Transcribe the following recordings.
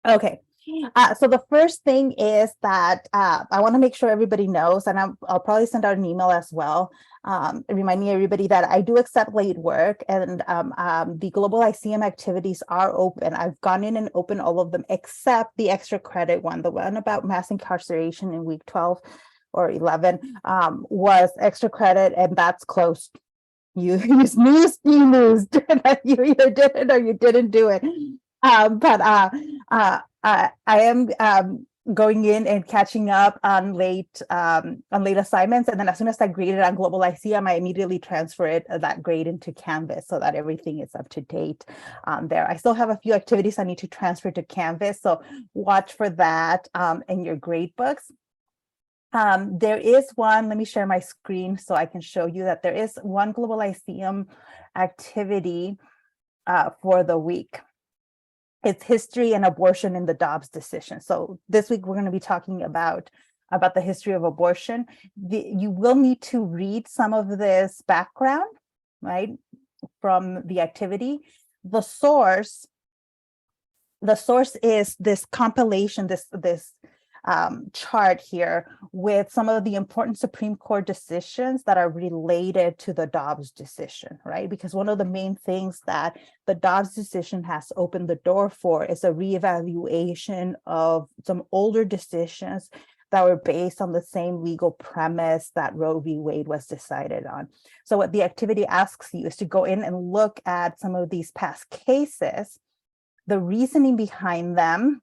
Okay. So the first thing is that I want to make sure everybody knows, and I'll probably send out an email as well, reminding everybody that I do accept late work, and the Global Lyceum activities are open. I've gone in and opened all of them except the extra credit one, the one about mass incarceration in week 12 or 11 was extra credit, and that's closed. You snoozed, you lose. You either did it or you didn't do it. But I am going in and catching up on late assignments, and then as soon as I graded on Global Lyceum, I immediately transfer it that grade into Canvas so that everything is up to date there. I still have a few activities I need to transfer to Canvas, so watch for that in your grade books. There is one, let me share my screen so I can show you that there is one Global Lyceum activity for the week. It's history and abortion in the Dobbs decision. So this week we're going to be talking about the history of abortion. You will need to read some of this background, right, from the activity. The source is this compilation, this chart here with some of the important Supreme Court decisions that are related to the Dobbs decision, right? Because one of the main things that the Dobbs decision has opened the door for is a reevaluation of some older decisions that were based on the same legal premise that Roe v. Wade was decided on. So what the activity asks you is to go in and look at some of these past cases, the reasoning behind them,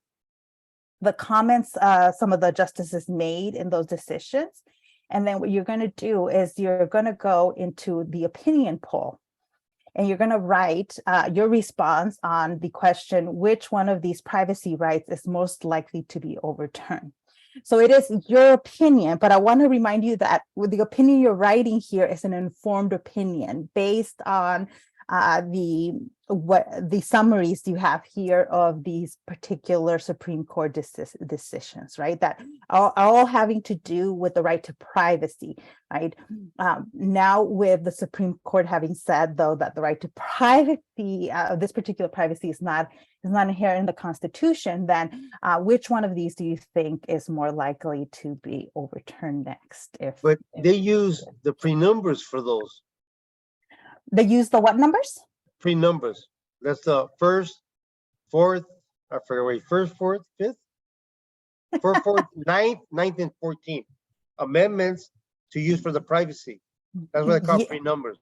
the comments some of the justices made in those decisions. And then what you're going to do is you're going to go into the opinion poll, and you're going to write your response on the question, which one of these privacy rights is most likely to be overturned? So it is your opinion, but I want to remind you that with the opinion you're writing here is an informed opinion based on the summaries you have here of these particular Supreme Court decisions, right? That are all having to do with the right to privacy, right? Now with the Supreme Court having said, though, that the right to privacy, this particular privacy is not inherent in the Constitution, then which one of these do you think is more likely to be overturned next? But they use the pre-numbers for those. They use the what numbers? Pre-numbers. That's the first, fourth, I forget, wait, first, fourth, fifth? Fourth, ninth, and 14th. Amendments to use for the privacy. That's what they call pre-numbers.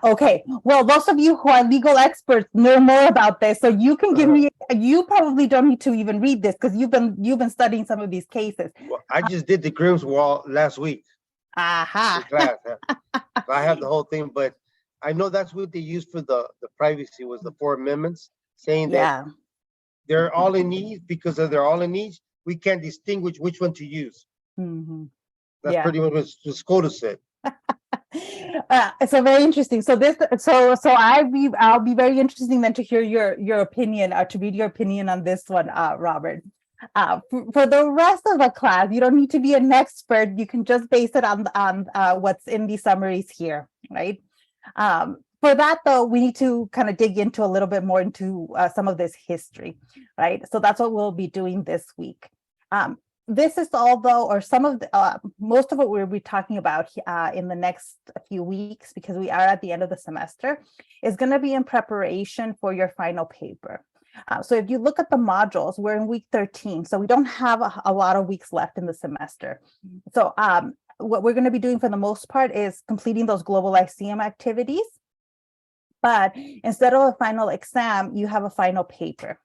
Okay. Well, those of you who are legal experts know more about this, so you can give me. You probably don't need to even read this because you've been studying some of these cases. Well, I just did the Grimm's Wall last week. Aha. Class. So I have the whole thing, but I know that's what they used for the privacy was the 4 amendments, saying that they're all in each. Because of they're all in each, we can't distinguish which one to use. Mm-hmm. That's pretty much what the SCOTUS said. So very interesting. So I'll be very interesting then to hear your opinion, or to read your opinion on this one, Robert. For the rest of the class, you don't need to be an expert. You can just base it on what's in the summaries here, right? For that, though, we need to kind of dig into a little bit more into some of this history, right? So that's what we'll be doing this week. This is all, though, or some of the, most of what we'll be talking about in the next few weeks, because we are at the end of the semester, is going to be in preparation for your final paper. So if you look at the modules, we're in week 13, so we don't have a lot of weeks left in the semester. So what we're going to be doing for the most part is completing those Global Lyceum activities. But instead of a final exam, you have a final paper.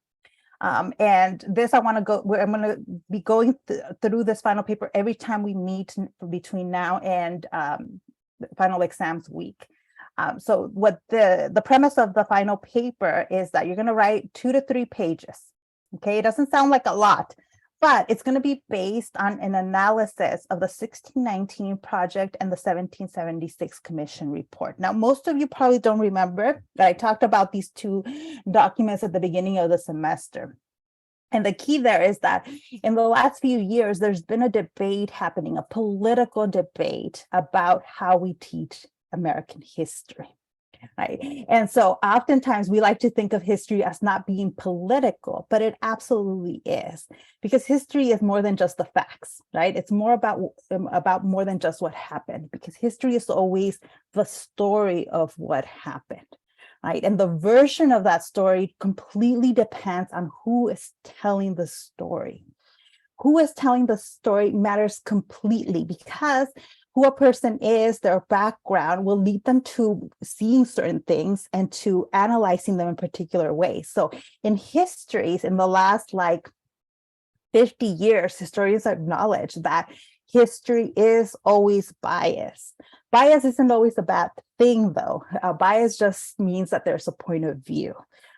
And this, I'm going to be going through this final paper every time we meet between now and the final exams week. So what the premise of the final paper is that you're going to write 2 to 3 pages. Okay, it doesn't sound like a lot, but it's going to be based on an analysis of the 1619 project and the 1776 commission report. Now, most of you probably don't remember that I talked about these 2 documents at the beginning of the semester. And the key there is that in the last few years, there's been a debate happening, a political debate about how we teach American history. right? And so oftentimes we like to think of history as not being political, but it absolutely is, because history is more than just the facts, right? It's more about more than just what happened, because history is always the story of what happened, right? And the version of that story completely depends on who is telling the story. Who is telling the story matters completely, because who a person is, their background will lead them to seeing certain things and to analyzing them in particular ways. So in histories, in the last 50 years, historians acknowledge that history is always biased. Bias isn't always a bad thing, though. Bias just means that there's a point of view,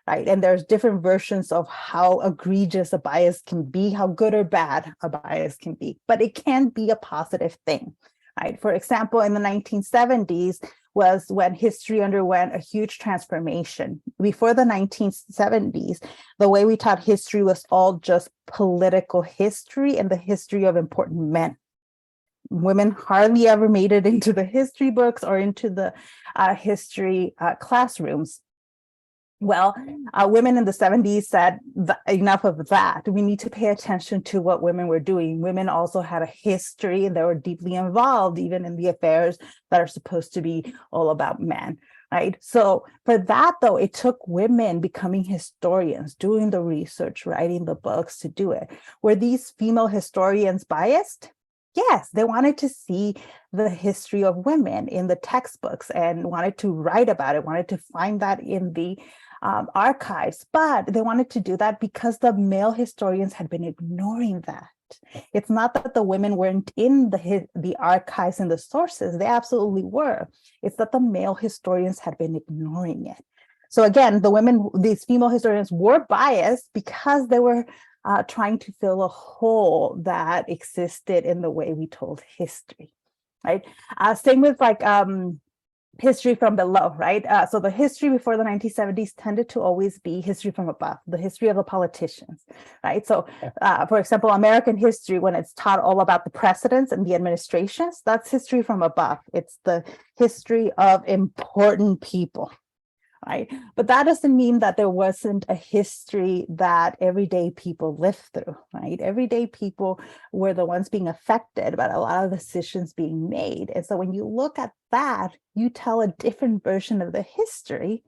right? And there's different versions of how egregious a bias can be, how good or bad a bias can be, but it can be a positive thing, right? For example, in the 1970s was when history underwent a huge transformation. Before the 1970s, the way we taught history was all just political history and the history of important men. Women hardly ever made it into the history books or into the history classrooms. Well, women in the 70s said, enough of that. We need to pay attention to what women were doing. Women also had a history and they were deeply involved even in the affairs that are supposed to be all about men, right? So for that, though, it took women becoming historians, doing the research, writing the books to do it. Were these female historians biased? Yes, they wanted to see the history of women in the textbooks and wanted to write about it, wanted to find that in the archives, but they wanted to do that because the male historians had been ignoring that. It's not that the women weren't in the archives and the sources, they absolutely were. It's that the male historians had been ignoring it. So again, these female historians were biased because they were trying to fill a hole that existed in the way we told history, right? Same with history from below, right? So the history before the 1970s tended to always be history from above, the history of the politicians, right? So for example, American history, when it's taught all about the presidents and the administrations, that's history from above. It's the history of important people, right? But that doesn't mean that there wasn't a history that everyday people lived through, right? Everyday people were the ones being affected by a lot of decisions being made. And so when you look at that, you tell a different version of the history.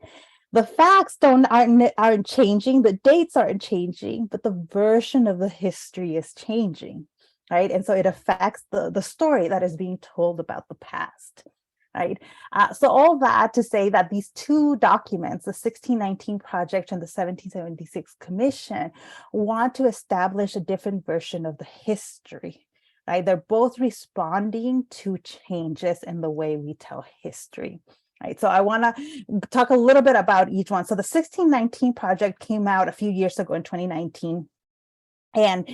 The facts aren't changing, the dates aren't changing, but the version of the history is changing, right? And so it affects the story that is being told about the past. Right. So all that to say that these two documents, the 1619 Project and the 1776 Commission, want to establish a different version of the history. Right. They're both responding to changes in the way we tell history. Right. So I want to talk a little bit about each one. So the 1619 Project came out a few years ago in 2019. And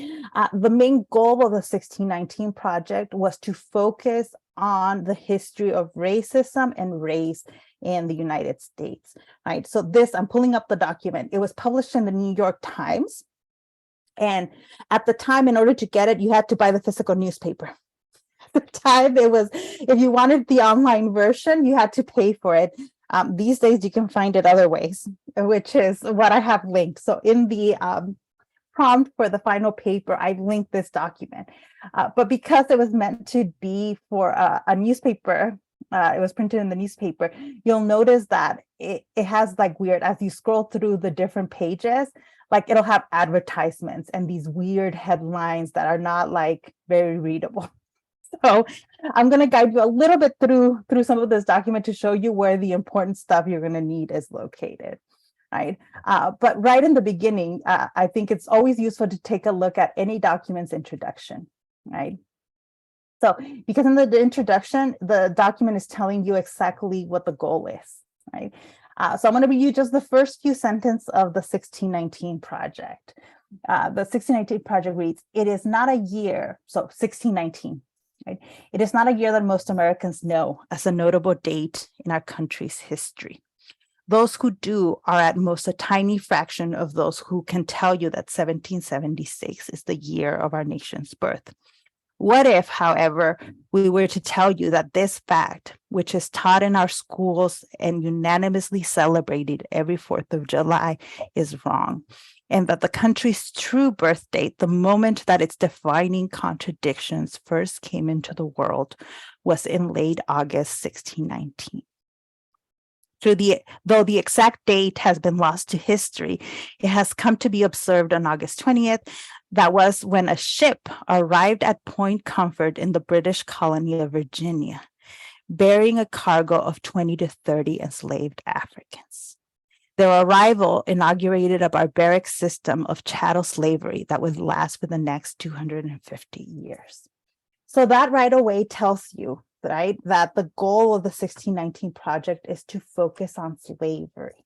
the main goal of the 1619 Project was to focus on the history of racism and race in the United States, right? So I'm pulling up the document. It was published in the New York Times. And at the time, in order to get it, you had to buy the physical newspaper. At the time, if you wanted the online version, you had to pay for it. These days, you can find it other ways, which is what I have linked. So in the prompt for the final paper, I linked this document. But because it was meant to be for a newspaper, it was printed in the newspaper, you'll notice that it has weird, as you scroll through the different pages, it'll have advertisements and these weird headlines that are not very readable. So I'm going to guide you a little bit through some of this document to show you where the important stuff you're going to need is located. Right. But right in the beginning, I think it's always useful to take a look at any document's introduction, right? So because in the introduction, the document is telling you exactly what the goal is, right? So I'm going to read you just the first few sentences of the 1619 Project. The 1619 Project reads, "It is not a year," so 1619, right? "It is not a year that most Americans know as a notable date in our country's history. Those who do are at most a tiny fraction of those who can tell you that 1776 is the year of our nation's birth. What if, however, we were to tell you that this fact, which is taught in our schools and unanimously celebrated every 4th of July, is wrong, and that the country's true birth date, the moment that its defining contradictions first came into the world, was in late August 1619? Though the exact date has been lost to history, it has come to be observed on August 20th. That was when a ship arrived at Point Comfort in the British colony of Virginia, bearing a cargo of 20 to 30 enslaved Africans. Their arrival inaugurated a barbaric system of chattel slavery that would last for the next 250 years. So that right away tells you, right, that the goal of the 1619 Project is to focus on slavery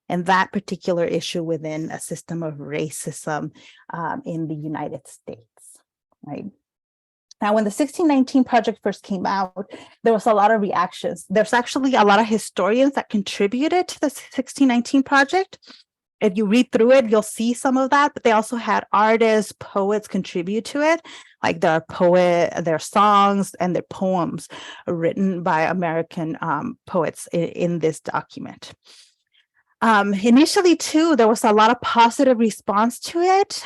and that particular issue within a system of racism in the United States, right? Now, when the 1619 Project first came out, there was a lot of reactions. There's actually a lot of historians that contributed to the 1619 Project. If you read through it, you'll see some of that, but they also had artists, poets contribute to it. Like there are songs and their poems written by American poets in this document. Initially, too, there was a lot of positive response to it,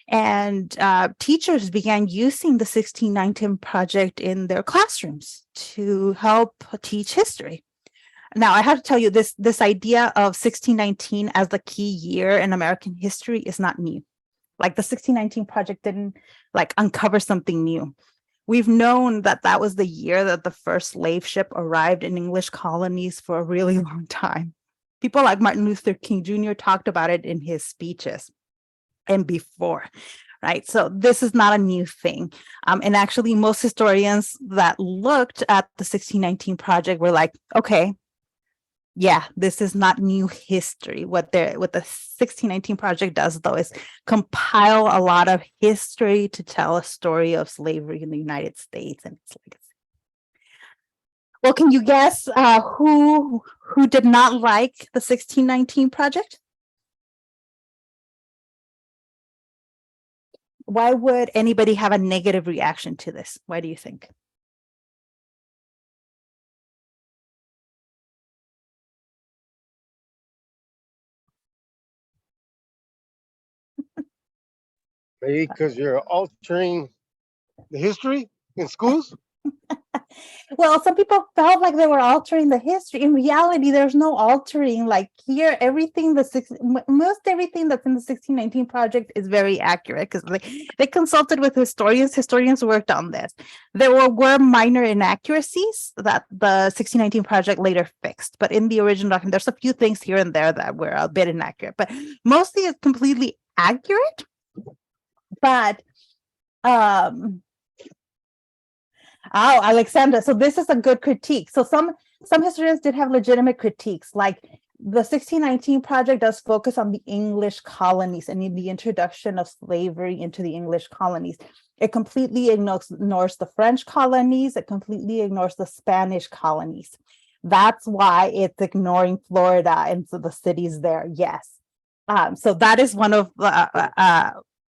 and teachers began using the 1619 Project in their classrooms to help teach history. Now, I have to tell you, this idea of 1619 as the key year in American history is not new. Like the 1619 Project didn't like uncover something new. We've known that that was the year that the first slave ship arrived in English colonies for a really long time. People like Martin Luther King Jr. talked about it in his speeches and before, right? So this is not a new thing. And actually, most historians that looked at the 1619 Project were like, okay, yeah, this is not new history. What the 1619 Project does, though, is compile a lot of history to tell a story of slavery in the United States and its legacy. Well, can you guess who did not like the 1619 Project? Why would anybody have a negative reaction to this? Why do you think? Maybe because you're altering the history in schools. Well, some people felt like they were altering the history. In reality, there's no altering. Like here, most everything that's in the 1619 Project is very accurate because they consulted with historians. Historians worked on this. There were minor inaccuracies that the 1619 Project later fixed, but in the original document, there's a few things here and there that were a bit inaccurate, but mostly it's completely accurate. But oh, Alexandra, so this is a good critique. So some historians did have legitimate critiques, like the 1619 Project does focus on the English colonies and in the introduction of slavery into the English colonies. It completely ignores the French colonies. It completely ignores the Spanish colonies. That's why it's ignoring Florida and so the cities there. Yes. So that is one of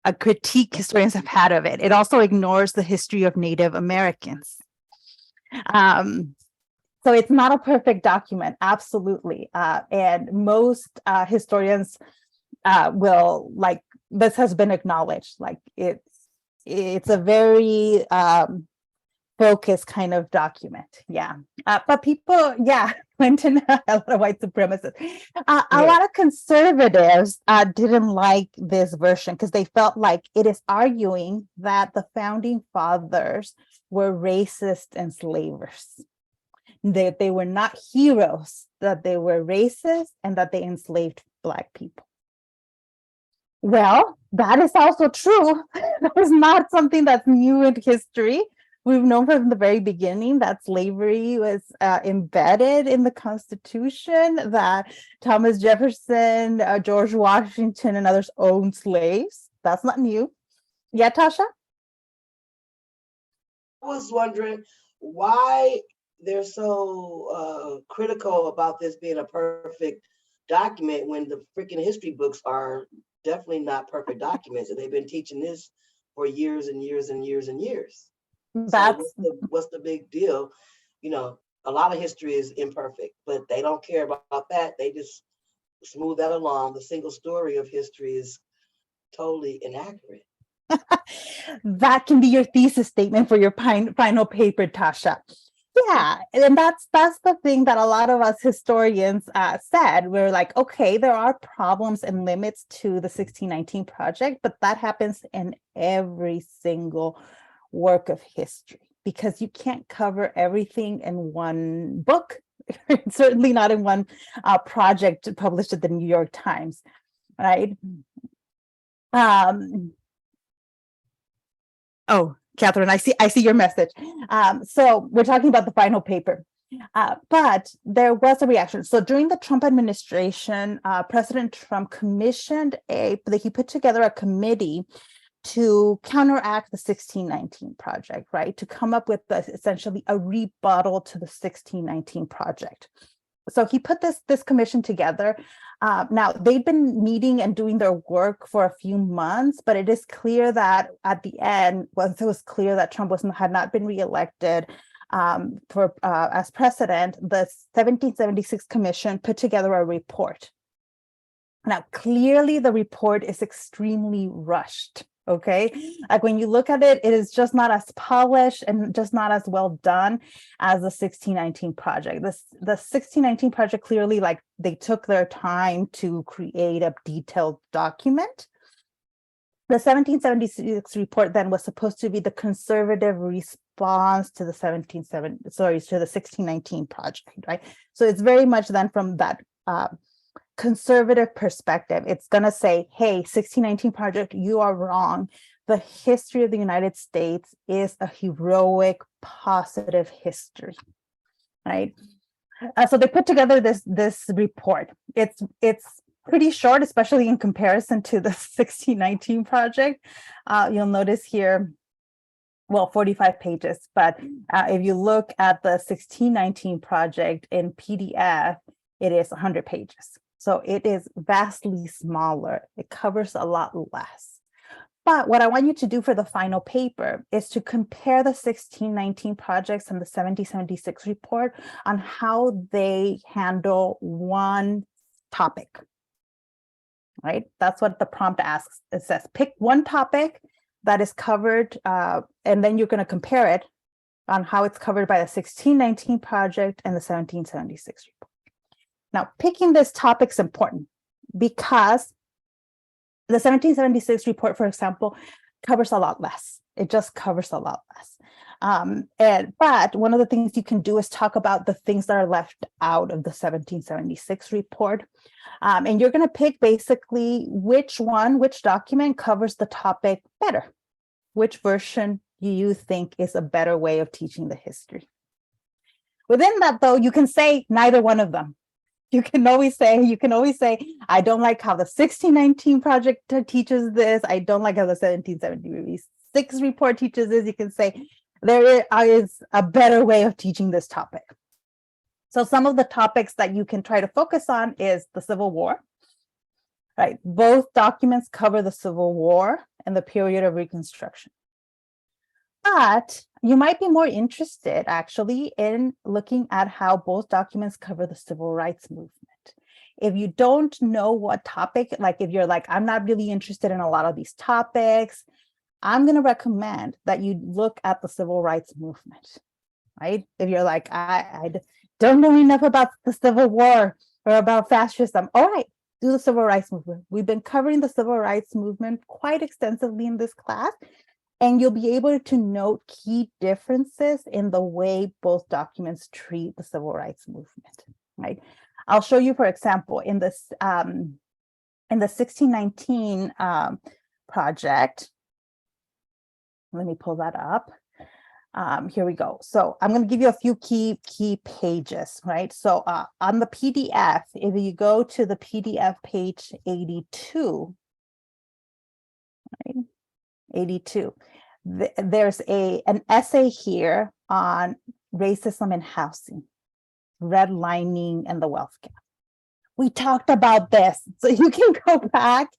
a critique historians have had of it. It also ignores the history of Native Americans. So it's not a perfect document, absolutely. And most historians will, like, this has been acknowledged, like it's a very focused kind of document. Yeah. But people, yeah, Clinton, a lot of white supremacists. A lot of conservatives didn't like this version because they felt like it is arguing that the founding fathers were racist enslavers. That they were not heroes, that they were racist and that they enslaved Black people. Well, that is also true. That is not something that's new in history. We've known from the very beginning that slavery was embedded in the Constitution, that Thomas Jefferson, George Washington, and others owned slaves. That's not new. Yeah, Tasha? I was wondering why they're so critical about this being a perfect document when the freaking history books are definitely not perfect documents, and they've been teaching this for years and years and years and years. So That's what's the big deal? You know, a lot of history is imperfect, but they don't care about that. They just smooth that along. The single story of history is totally inaccurate. that can be your thesis statement for your final paper, Tasha. Yeah, and that's the thing that a lot of us historians said. We're like, okay, there are problems and limits to the 1619 project, but that happens in every single work of history because you can't cover everything in one book, certainly not in one project published at the New York Times, right? Oh, Catherine, I see your message. So we're talking about the final paper, but there was a reaction. So during the Trump administration, President Trump commissioned he put together a committee to counteract the 1619 project, right? To come up with essentially a rebuttal to the 1619 project. So he put this commission together. Now they've been meeting and doing their work for a few months, but it is clear that at the end, once it was clear that Trump had not been reelected as president, the 1776 commission put together a report. Now, clearly the report is extremely rushed. Okay, like when you look at it, it is just not as polished and just not as well done as the 1619 project. The 1619 project clearly, like, they took their time to create a detailed document. The 1776 report then was supposed to be the conservative response to the 1619 project, right? So it's very much then from that conservative perspective. It's going to say, hey, 1619 project, you are wrong. The history of the United States is a heroic, positive history, right? So they put together this report. It's pretty short, especially in comparison to the 1619 project. You'll notice here, well, 45 pages, but if you look at the 1619 project in PDF, it is 100 pages. So it is vastly smaller. It covers a lot less. But what I want you to do for the final paper is to compare the 1619 projects and the 1776 report on how they handle one topic, right? That's what the prompt asks. It says, pick one topic that is covered, and then you're going to compare it on how it's covered by the 1619 project and the 1776 report. Now, picking this topic is important because the 1776 report, for example, covers a lot less. It just covers a lot less. But one of the things you can do is talk about the things that are left out of the 1776 report. And you're going to pick basically which document covers the topic better. Which version do you think is a better way of teaching the history? Within that, though, you can say neither one of them. You can always say, I don't like how the 1619 project teaches this. I don't like how the 1776 report teaches this. You can say there is a better way of teaching this topic. So some of the topics that you can try to focus on is the Civil War, right? Both documents cover the Civil War and the period of Reconstruction. But you might be more interested actually in looking at how both documents cover the civil rights movement. If you don't know what topic, like if you're like, I'm not really interested in a lot of these topics, I'm going to recommend that you look at the civil rights movement, right? If you're like, I don't know enough about the Civil War or about fascism, all right, do the civil rights movement. We've been covering the civil rights movement quite extensively in this class. And you'll be able to note key differences in the way both documents treat the civil rights movement, right? I'll show you, for example, in the 1619 project. Let me pull that up. Here we go. So I'm going to give you a few key pages, right? So on the PDF, if you go to the PDF page 82, right? 82. There's an essay here on racism in housing, redlining, and the wealth gap. We talked about this, so you can go back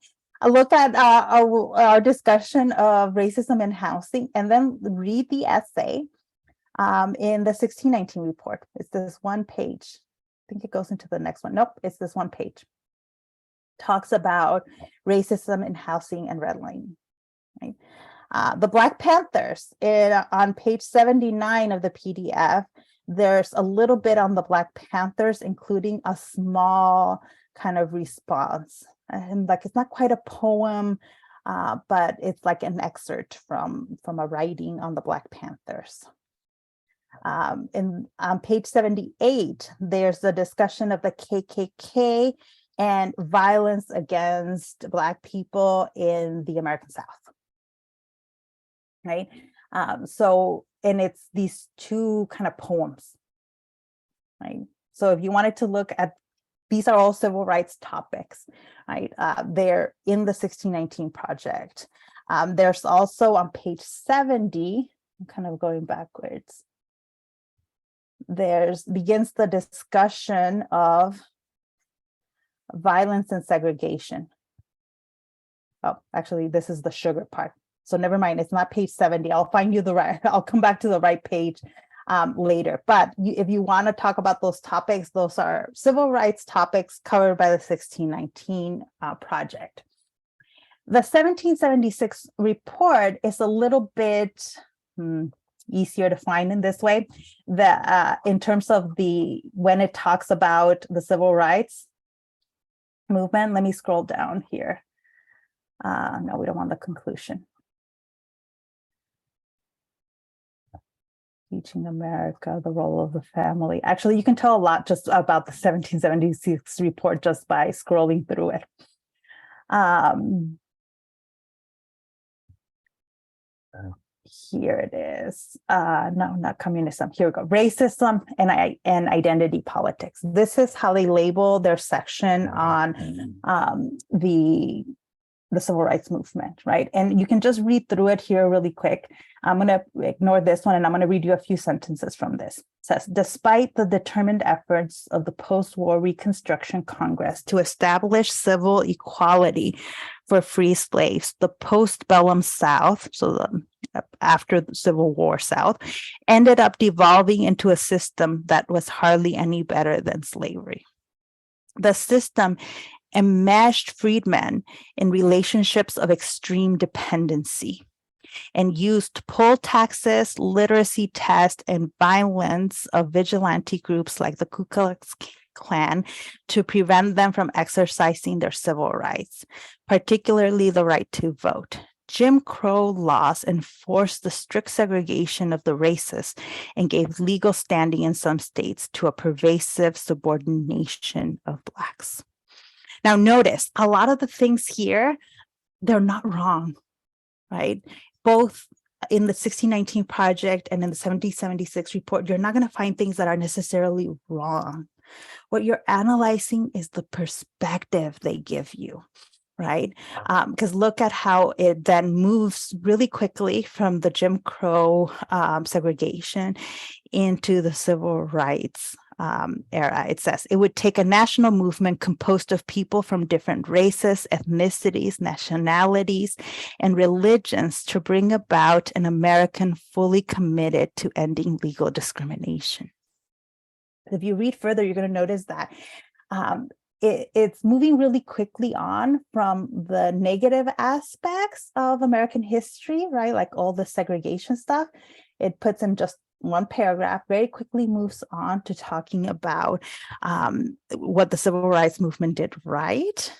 I look at our discussion of racism in housing, and then read the essay in the 1619 report. It's this one page. I think it goes into the next one. Nope, it's this one page. Talks about racism in housing and redlining. Right? The Black Panthers, on page 79 of the PDF, there's a little bit on the Black Panthers, including a small kind of response. And like, it's not quite a poem, but it's like an excerpt from a writing on the Black Panthers. And on page 78, there's a discussion of the KKK and violence against Black people in the American South. Right. And it's these two kind of poems. Right. So if you wanted to look at, these are all civil rights topics, right? They're in the 1619 project. There's also on page 70, I'm kind of going backwards. Begins the discussion of violence and segregation. Oh, actually, this is the sugar part. So never mind, it's not page 70. I'll find you I'll come back to the right page later. But if you want to talk about those topics, those are civil rights topics covered by the 1619 project. The 1776 report is a little bit easier to find in this way. In terms of when it talks about the civil rights movement, let me scroll down here. No, we don't want the conclusion. Teaching America, the role of the family. Actually, you can tell a lot just about the 1776 report just by scrolling through it. Here it is. No, not communism. Here we go. Racism and identity politics. This is how they label their section on the civil rights movement, right? And you can just read through it here really quick. I'm going to ignore this one and I'm going to read you a few sentences from this. It says, despite the determined efforts of the post-war Reconstruction Congress to establish civil equality for free slaves, the post-bellum South, so after the Civil War South, ended up devolving into a system that was hardly any better than slavery. The system enmeshed freedmen in relationships of extreme dependency and used poll taxes, literacy tests, and violence of vigilante groups like the Ku Klux Klan to prevent them from exercising their civil rights, particularly the right to vote. Jim Crow laws enforced the strict segregation of the races and gave legal standing in some states to a pervasive subordination of Blacks. Now, notice a lot of the things here, they're not wrong, right? Both in the 1619 project and in the 1776 report, you're not going to find things that are necessarily wrong. What you're analyzing is the perspective they give you, right? Because look at how it then moves really quickly from the Jim Crow segregation into the civil rights era. It says it would take a national movement composed of people from different races, ethnicities, nationalities, and religions to bring about an American fully committed to ending legal discrimination. If you read further, you're going to notice that it's moving really quickly on from the negative aspects of American history, right? Like all the segregation stuff. It puts in just one paragraph, very quickly moves on to talking about what the civil rights movement did right.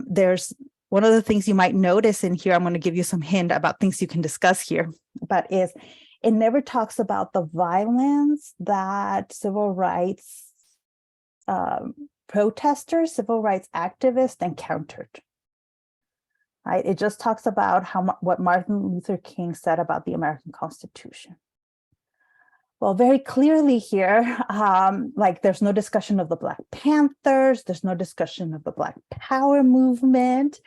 There's one of the things you might notice in here, I'm going to give you some hint about things you can discuss here, but is it never talks about the violence that civil rights protesters, civil rights activists encountered. Right? It just talks about what Martin Luther King said about the American Constitution. Well, very clearly here, like there's no discussion of the Black Panthers, there's no discussion of the Black Power movement,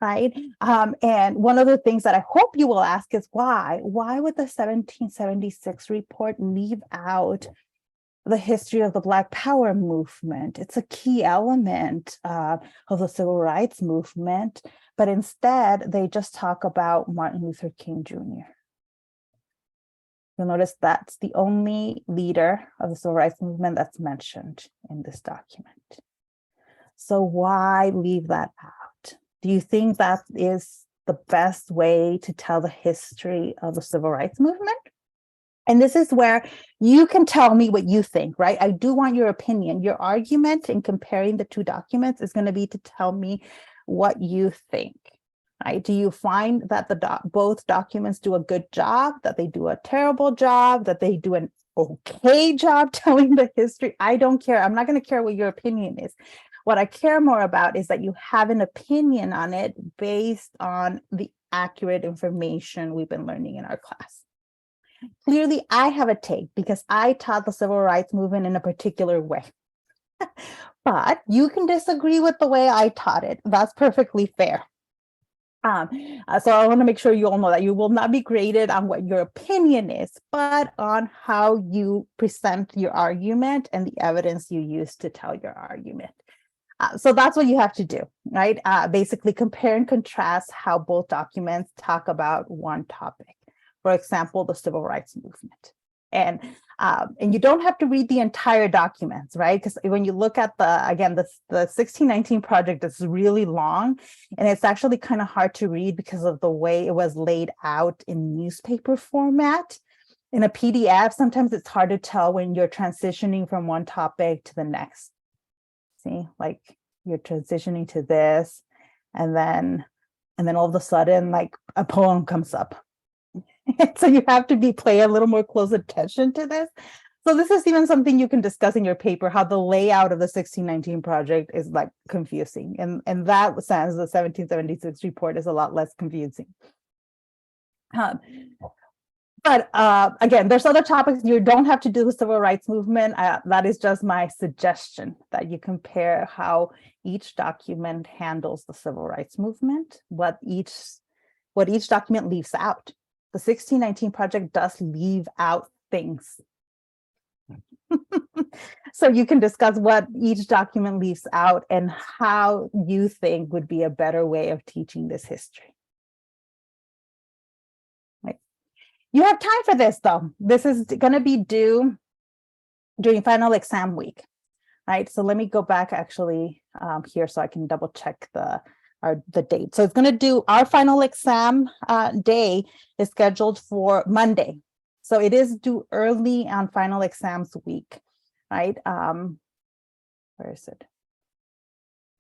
right? And one of the things that I hope you will ask is why? Why would the 1776 report leave out the history of the Black Power movement. It's a key element of the civil rights movement, but instead they just talk about Martin Luther King Jr. You'll notice that's the only leader of the civil rights movement that's mentioned in this document. So why leave that out? Do you think that is the best way to tell the history of the civil rights movement? And this is where you can tell me what you think, right? I do want your opinion. Your argument in comparing the two documents is going to be to tell me what you think, right? Do you find that both documents do a good job, that they do a terrible job, that they do an okay job telling the history? I don't care. I'm not going to care what your opinion is. What I care more about is that you have an opinion on it based on the accurate information we've been learning in our class. Clearly, I have a take because I taught the civil rights movement in a particular way. But you can disagree with the way I taught it. That's perfectly fair. So I want to make sure you all know that you will not be graded on what your opinion is, but on how you present your argument and the evidence you use to tell your argument. So that's what you have to do, right? Basically compare and contrast how both documents talk about one topic. For example, the civil rights movement. And you don't have to read the entire documents, right? Because when you look at the 1619 project is really long, and it's actually kind of hard to read because of the way it was laid out in newspaper format. In a PDF, sometimes it's hard to tell when you're transitioning from one topic to the next. See, like you're transitioning to this, and then all of a sudden, like a poem comes up. So you have to pay a little more close attention to this. So this is even something you can discuss in your paper, how the layout of the 1619 project is like confusing. And in that sense, the 1776 report is a lot less confusing. But again, there's other topics. You don't have to do the civil rights movement. That is just my suggestion, that you compare how each document handles the civil rights movement, what each document leaves out. The 1619 project does leave out things. So you can discuss what each document leaves out and how you think would be a better way of teaching this history. Right. You have time for this though. This is going to be due during final exam week, right? So let me go back actually here so I can double check the date. So it's going to do our final exam day is scheduled for Monday. So it is due early on final exams week, right? Where is it?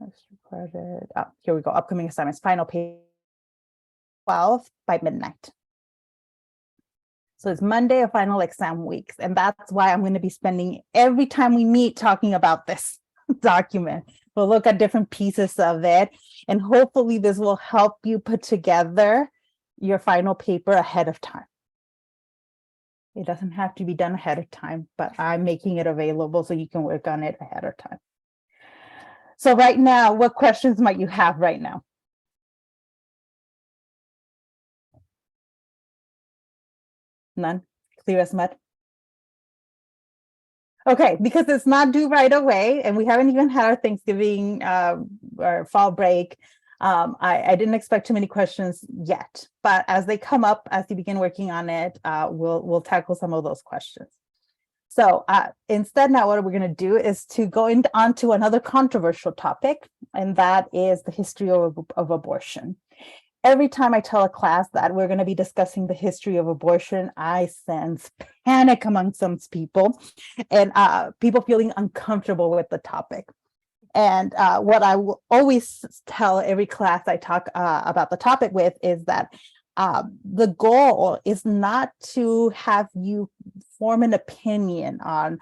Recorded. Oh, here we go. Upcoming assignments, final page 12 by midnight. So it's Monday of final exam weeks. And that's why I'm going to be spending every time we meet talking about this document. We'll look at different pieces of it, and hopefully this will help you put together your final paper ahead of time. It doesn't have to be done ahead of time, but I'm making it available so you can work on it ahead of time. So right now, what questions might you have right now? None? Clear as mud? Okay, because it's not due right away, and we haven't even had our Thanksgiving or fall break. I didn't expect too many questions yet, but as they come up, as you begin working on it, we'll tackle some of those questions. So instead, now what we're going to do is to go on to another controversial topic, and that is the history of abortion. Every time I tell a class that we're going to be discussing the history of abortion, I sense panic among some people and people feeling uncomfortable with the topic. And what I will always tell every class I talk about the topic with is that the goal is not to have you form an opinion on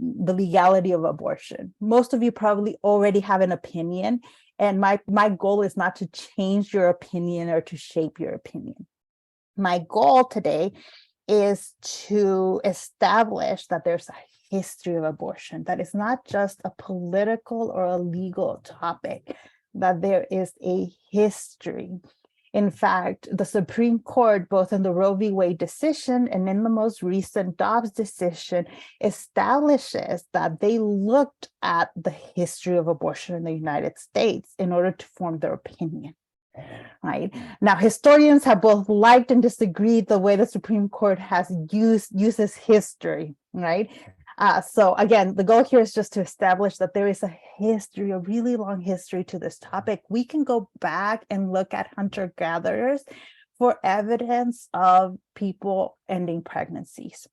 the legality of abortion. Most of you probably already have an opinion. And my goal is not to change your opinion or to shape your opinion. My goal today is to establish that there's a history of abortion, that it's not just a political or a legal topic, that there is a history. In fact, the Supreme Court, both in the Roe v. Wade decision and in the most recent Dobbs decision, establishes that they looked at the history of abortion in the United States in order to form their opinion. Right now, historians have both liked and disagreed the way the Supreme Court has uses history. Right. So again, the goal here is just to establish that there is a history, a really long history to this topic. We can go back and look at hunter-gatherers for evidence of people ending pregnancies.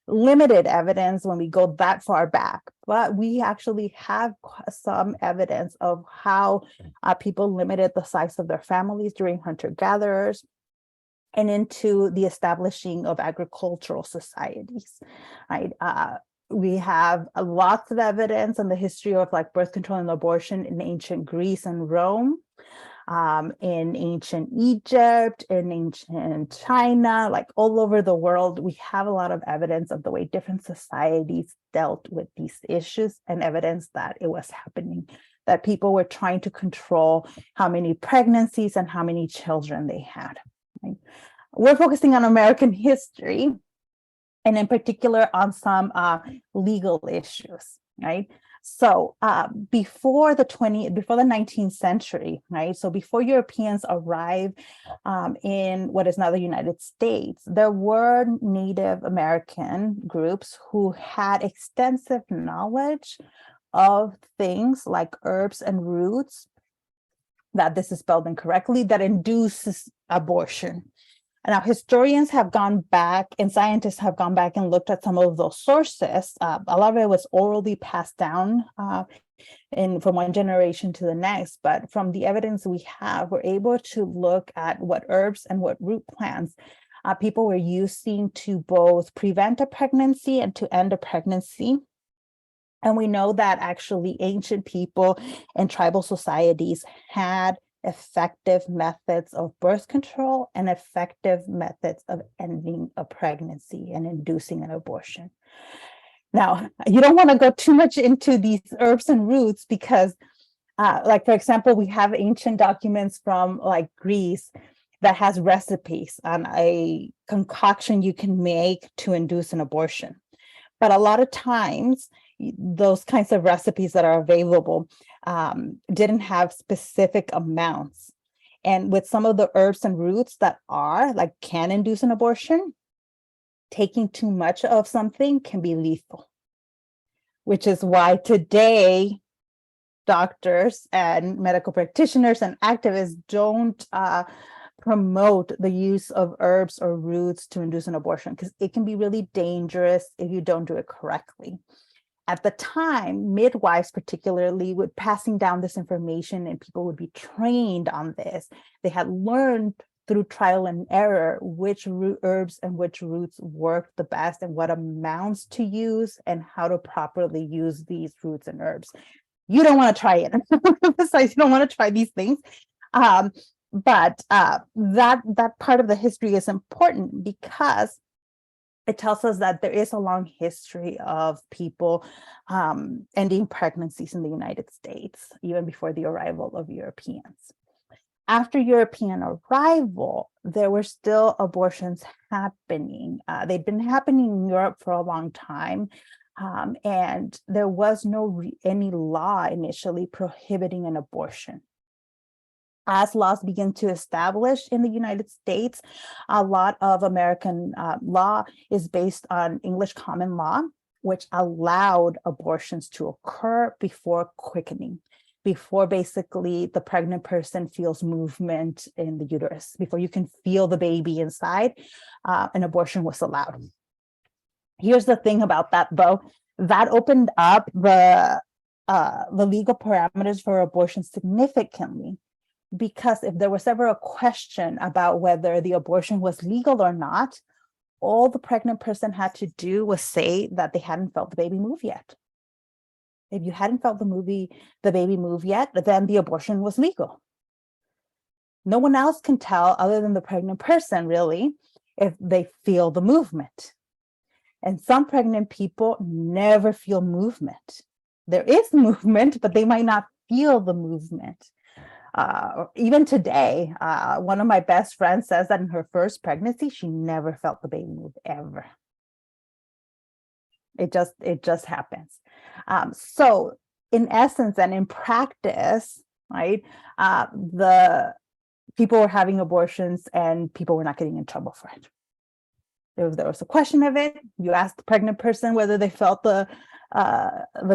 Limited evidence when we go that far back, but we actually have some evidence of how people limited the size of their families during hunter-gatherers and into the establishing of agricultural societies, right? We have lots of evidence on the history of like birth control and abortion in ancient Greece and Rome, in ancient Egypt, in ancient China, like all over the world. We have a lot of evidence of the way different societies dealt with these issues and evidence that it was happening, that people were trying to control how many pregnancies and how many children they had. Right? We're focusing on American history, and in particular on some legal issues, right? So before the 19th century, right? So before Europeans arrived in what is now the United States, there were Native American groups who had extensive knowledge of things like herbs and roots, that this is spelled incorrectly, that induces abortion. Now, historians have gone back and scientists have gone back and looked at some of those sources. A lot of it was orally passed down from one generation to the next. But from the evidence we have, we're able to look at what herbs and what root plants people were using to both prevent a pregnancy and to end a pregnancy. And we know that actually ancient people and tribal societies had effective methods of birth control and effective methods of ending a pregnancy and inducing an abortion. Now, you don't want to go too much into these herbs and roots because, like, for example, we have ancient documents from like Greece that has recipes on a concoction you can make to induce an abortion. But a lot of times, those kinds of recipes that are available didn't have specific amounts. And with some of the herbs and roots that are like can induce an abortion, taking too much of something can be lethal, which is why today doctors and medical practitioners and activists don't promote the use of herbs or roots to induce an abortion because it can be really dangerous if you don't do it correctly. At the time, midwives particularly would passing down this information and people would be trained on this. They had learned through trial and error which herbs and which roots work the best and what amounts to use and how to properly use these roots and herbs. You don't want to try it. Besides, you don't want to try these things. But that part of the history is important because it tells us that there is a long history of people ending pregnancies in the United States, even before the arrival of Europeans. After European arrival, there were still abortions happening. They'd been happening in Europe for a long time, and there was any law initially prohibiting an abortion. As laws begin to establish in the United States, a lot of American law is based on English common law, which allowed abortions to occur before quickening, before basically the pregnant person feels movement in the uterus, before you can feel the baby inside, an abortion was allowed. Here's the thing about that, though, that opened up the legal parameters for abortion significantly. Because if there was ever a question about whether the abortion was legal or not, all the pregnant person had to do was say that they hadn't felt the baby move yet. If you hadn't felt the baby move yet, then the abortion was legal. No one else can tell other than the pregnant person, really, if they feel the movement. And some pregnant people never feel movement. There is movement, but they might not feel the movement. Even today, one of my best friends says that in her first pregnancy, she never felt the baby move ever. It just happens. So in essence and in practice, right, the people were having abortions and people were not getting in trouble for it. There was a question of it. You asked the pregnant person whether they felt the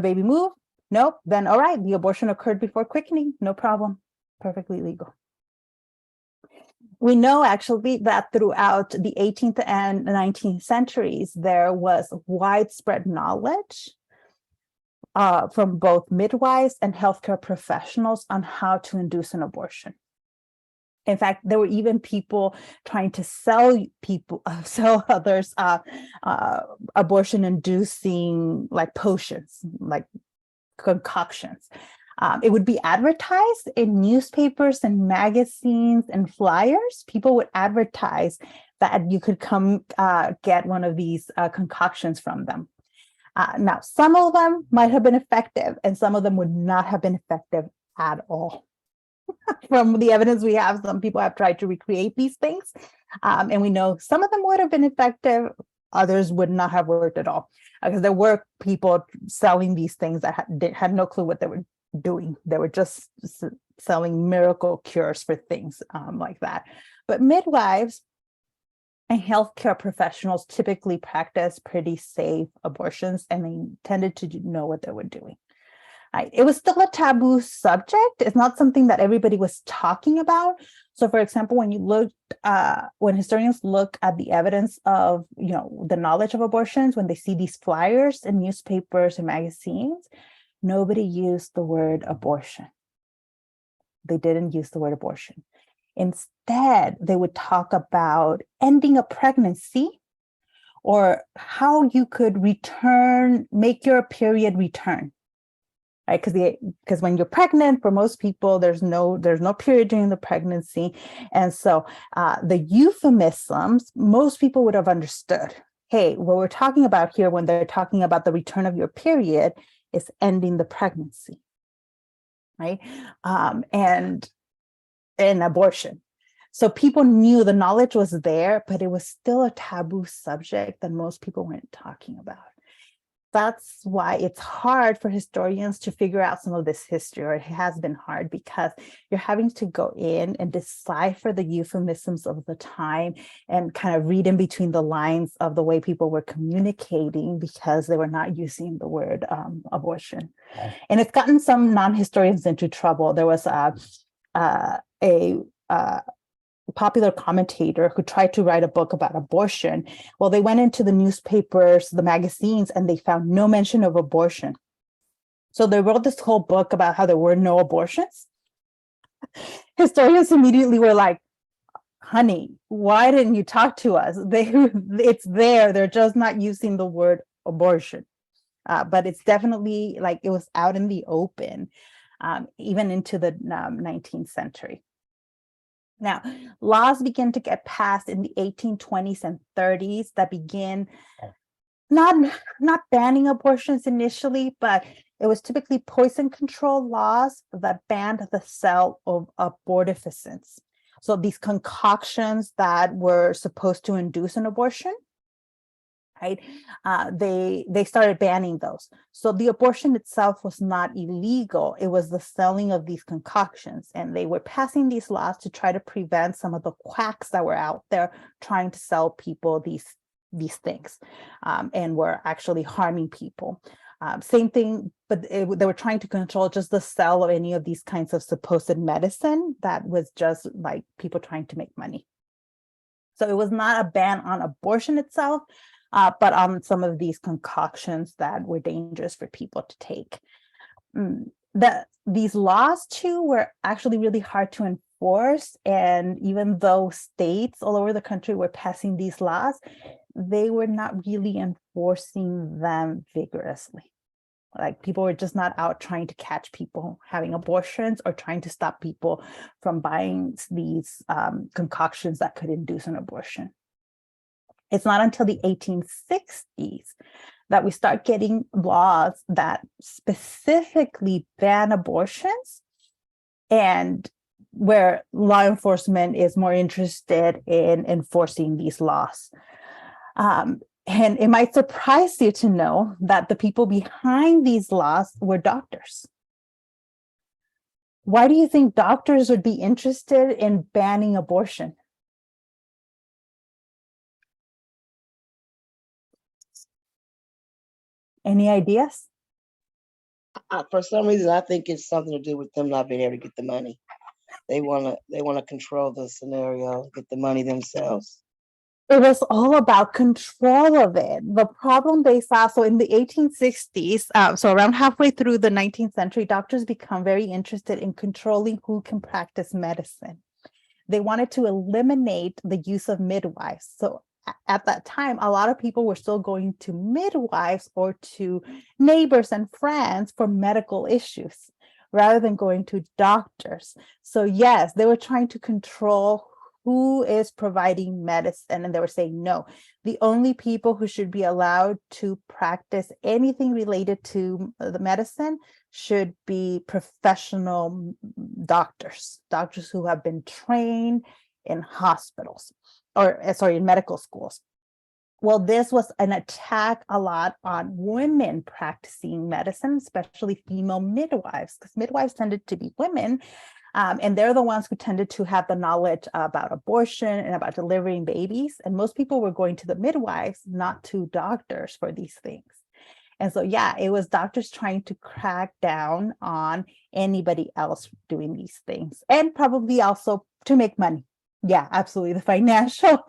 baby move. Nope. Then all right, the abortion occurred before quickening. No problem. Perfectly legal. We know actually that throughout the 18th and 19th centuries, there was widespread knowledge from both midwives and healthcare professionals on how to induce an abortion. In fact, there were even people trying to sell others abortion-inducing like potions, like concoctions. It would be advertised in newspapers and magazines and flyers. People would advertise that you could come get one of these concoctions from them. Now, some of them might have been effective and some of them would not have been effective at all. From the evidence we have, some people have tried to recreate these things. And we know some of them would have been effective, others would not have worked at all. Because there were people selling these things that had no clue what they were doing. They were just selling miracle cures for things like that. But midwives and healthcare professionals typically practice pretty safe abortions, and they tended to know what they were doing. It was still a taboo subject. It's not something that everybody was talking about. So, for example, when historians look at the evidence of, the knowledge of abortions, when they see these flyers in newspapers and magazines, nobody used the word abortion. They didn't use the word abortion. Instead, they would talk about ending a pregnancy or how you could make your period return. Right, because when you're pregnant, for most people, there's no period during the pregnancy, and so the euphemisms most people would have understood. Hey, what we're talking about here when they're talking about the return of your period is ending the pregnancy, right? And abortion. So people knew the knowledge was there, but it was still a taboo subject that most people weren't talking about. That's why it's hard for historians to figure out some of this history, or it has been hard because you're having to go in and decipher the euphemisms of the time and kind of read in between the lines of the way people were communicating because they were not using the word abortion. And it's gotten some non-historians into trouble. There was a popular commentator who tried to write a book about abortion. Well, they went into the newspapers, the magazines, and they found no mention of abortion. So they wrote this whole book about how there were no abortions. Historians immediately were like, honey, why didn't you talk to us? It's there. They're just not using the word abortion. But it's definitely like it was out in the open, even into the 19th century. Now, laws began to get passed in the 1820s and 30s that began not banning abortions initially, but it was typically poison control laws that banned the sale of abortifacients. So these concoctions that were supposed to induce an abortion, right? They started banning those. So the abortion itself was not illegal. It was the selling of these concoctions. And they were passing these laws to try to prevent some of the quacks that were out there trying to sell people these things and were actually harming people. Same thing, but they were trying to control just the sale of any of these kinds of supposed medicine that was just like people trying to make money. So it was not a ban on abortion itself, but on some of these concoctions that were dangerous for people to take. These laws too were actually really hard to enforce. And even though states all over the country were passing these laws, they were not really enforcing them vigorously. Like people were just not out trying to catch people having abortions or trying to stop people from buying these concoctions that could induce an abortion. It's not until the 1860s that we start getting laws that specifically ban abortions and where law enforcement is more interested in enforcing these laws. And it might surprise you to know that the people behind these laws were doctors. Why do you think doctors would be interested in banning abortion? Any ideas? For some reason, I think it's something to do with them not being able to get the money. They wanna control the scenario, get the money themselves. It was all about control of it. The problem they saw, so in the 1860s, so around halfway through the 19th century, doctors become very interested in controlling who can practice medicine. They wanted to eliminate the use of midwives. So at that time, a lot of people were still going to midwives or to neighbors and friends for medical issues rather than going to doctors. So yes, they were trying to control who is providing medicine, and they were saying no, the only people who should be allowed to practice anything related to the medicine should be professional doctors who have been trained in hospitals, or sorry, in medical schools. Well, this was an attack a lot on women practicing medicine, especially female midwives, because midwives tended to be women. And they're the ones who tended to have the knowledge about abortion and about delivering babies. And most people were going to the midwives, not to doctors for these things. And so, yeah, it was doctors trying to crack down on anybody else doing these things, and probably also to make money. Yeah, absolutely. The financial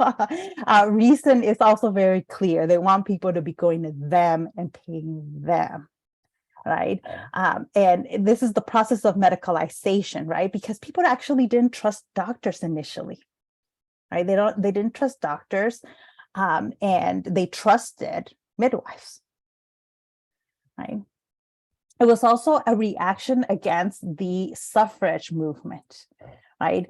reason is also very clear. They want people to be going to them and paying them. Right. And this is the process of medicalization, right? Because people actually didn't trust doctors initially, right? They didn't trust doctors, and they trusted midwives, right? It was also a reaction against the suffrage movement, right?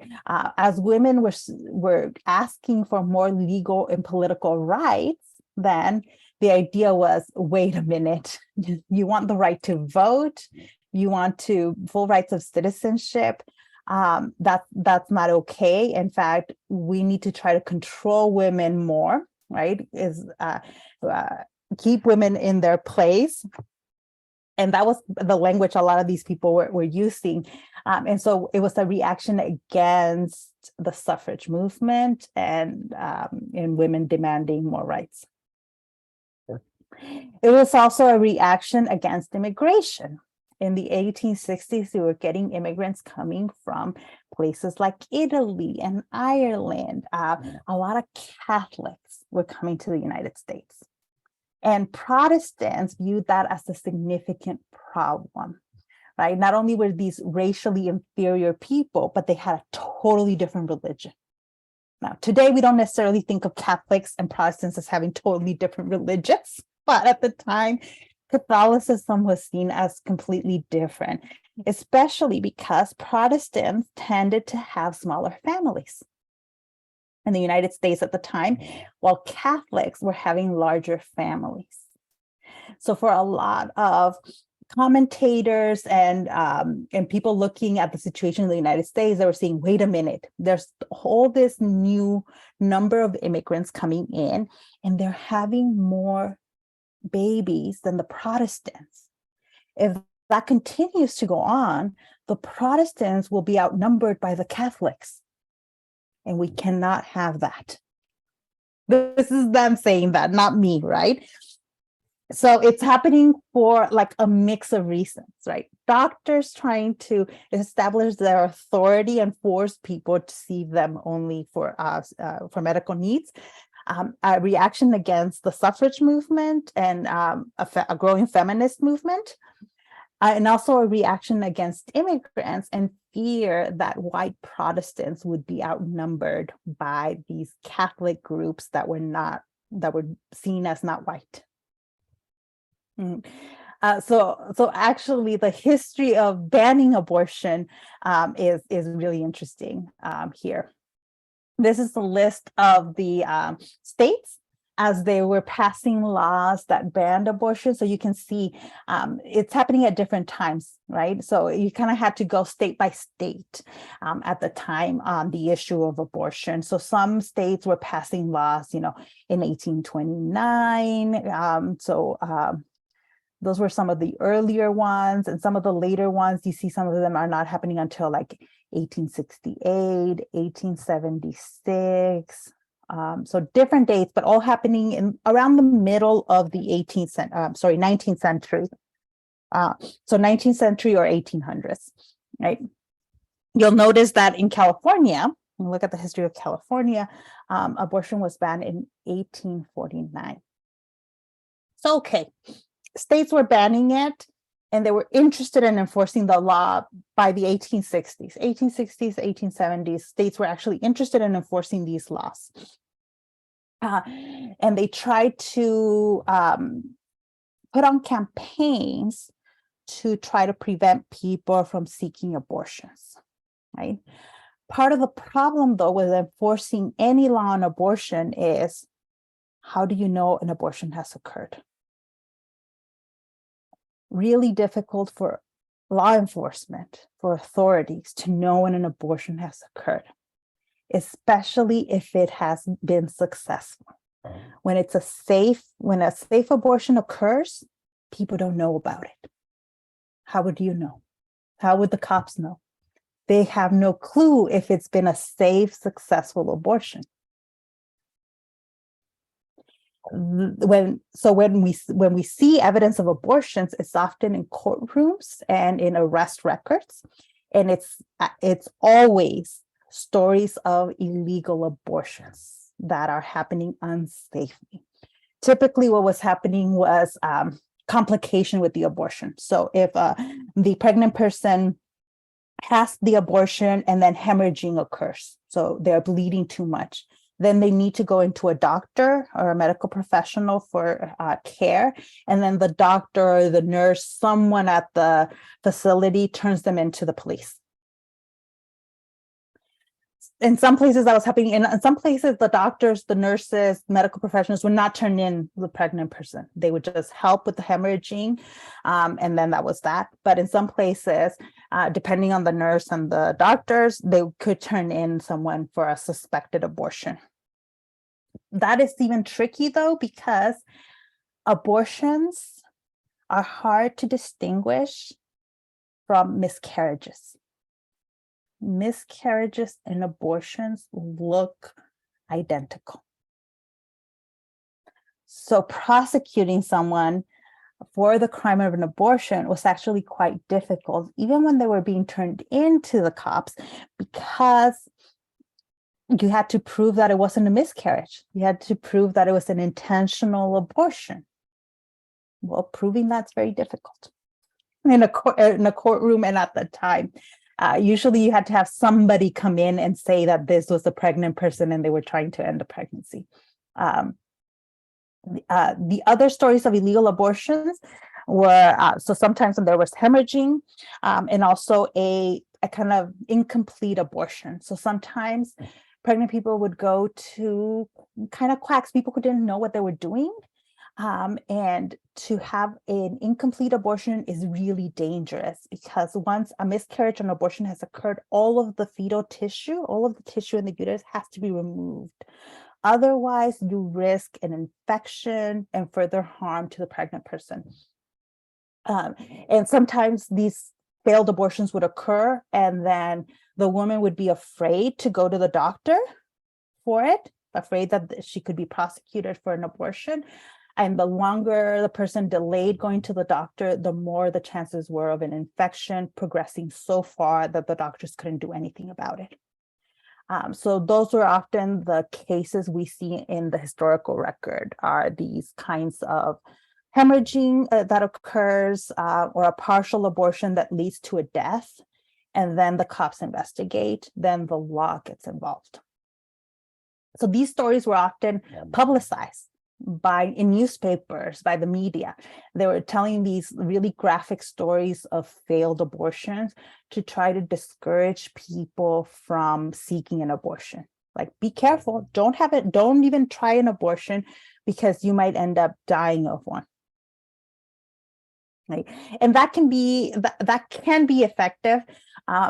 As women were asking for more legal and political rights, then the idea was, wait a minute, you want the right to vote, you want to full rights of citizenship, that's not okay. In fact, we need to try to control women more, right? Keep women in their place. And that was the language a lot of these people were using. And so it was a reaction against the suffrage movement and women demanding more rights. It was also a reaction against immigration. In the 1860s, we were getting immigrants coming from places like Italy and Ireland. A lot of Catholics were coming to the United States. And Protestants viewed that as a significant problem, right? Not only were these racially inferior people, but they had a totally different religion. Now, today, we don't necessarily think of Catholics and Protestants as having totally different religions, but at the time, Catholicism was seen as completely different, especially because Protestants tended to have smaller families in the United States at the time, while Catholics were having larger families. So for a lot of commentators and people looking at the situation in the United States, they were saying, wait a minute, there's all this new number of immigrants coming in, and they're having more babies than the Protestants. If that continues to go on, the Protestants will be outnumbered by the Catholics. And we cannot have that. This is them saying that, not me, right? So it's happening for like a mix of reasons, right? Doctors trying to establish their authority and force people to see them only for medical needs. A reaction against the suffrage movement and a growing feminist movement. And also a reaction against immigrants and fear that white Protestants would be outnumbered by these Catholic groups that were seen as not white. So actually, the history of banning abortion is really interesting here. This is the list of the states as they were passing laws that banned abortion. So you can see it's happening at different times, right? So you kind of had to go state by state at the time on the issue of abortion. So some states were passing laws, in 1829. Those were some of the earlier ones, and some of the later ones, you see some of them are not happening until like 1868, 1876. So different dates, but all happening in around the middle of the 19th century. So 19th century or 1800s, right? You'll notice that in California, when you look at the history of California, abortion was banned in 1849. So, okay, states were banning it, and they were interested in enforcing the law by the 1860s, 1870s. States were actually interested in enforcing these laws. And they tried to put on campaigns to try to prevent people from seeking abortions, right? Part of the problem, though, with enforcing any law on abortion is, how do you know an abortion has occurred? Really difficult for law enforcement, for authorities to know when an abortion has occurred, especially if it has been successful. When a safe abortion occurs, people don't know about it. How would you know? How would the cops know? They have no clue if it's been a safe, successful abortion. When we see evidence of abortions, it's often in courtrooms and in arrest records, and it's always stories of illegal abortions that are happening unsafely. Typically, what was happening was complication with the abortion. So if the pregnant person has the abortion and then hemorrhaging occurs, so they're bleeding too much, then they need to go into a doctor or a medical professional for care. And then the doctor or the nurse, someone at the facility, turns them into the police. In some places that was happening. In some places, the doctors, the nurses, medical professionals would not turn in the pregnant person. They would just help with the hemorrhaging. And then that was that. But in some places, depending on the nurse and the doctors, they could turn in someone for a suspected abortion. That is even tricky, though, because abortions are hard to distinguish from miscarriages. Miscarriages and abortions look identical. So prosecuting someone for the crime of an abortion was actually quite difficult, even when they were being turned into the cops, because you had to prove that it wasn't a miscarriage. You had to prove that it was an intentional abortion. Well, proving that's very difficult in a courtroom and at the time. Usually you had to have somebody come in and say that this was a pregnant person and they were trying to end the pregnancy. The other stories of illegal abortions were, so sometimes when there was hemorrhaging and also a kind of incomplete abortion. So sometimes pregnant people would go to kind of quacks, people who didn't know what they were doing. And to have an incomplete abortion is really dangerous, because once a miscarriage and abortion has occurred, all of the fetal tissue, all of the tissue in the uterus has to be removed. Otherwise, you risk an infection and further harm to the pregnant person. And sometimes these failed abortions would occur, and then the woman would be afraid to go to the doctor for it, afraid that she could be prosecuted for an abortion. And the longer the person delayed going to the doctor, the more the chances were of an infection progressing so far that the doctors couldn't do anything about it. So those were often the cases we see in the historical record, are these kinds of hemorrhaging that occurs, or a partial abortion that leads to a death, and then the cops investigate, then the law gets involved. So these stories were often publicized in newspapers, by the media. They were telling these really graphic stories of failed abortions to try to discourage people from seeking an abortion. Like, be careful, don't even try an abortion, because you might end up dying of one. Right. And that can be effective.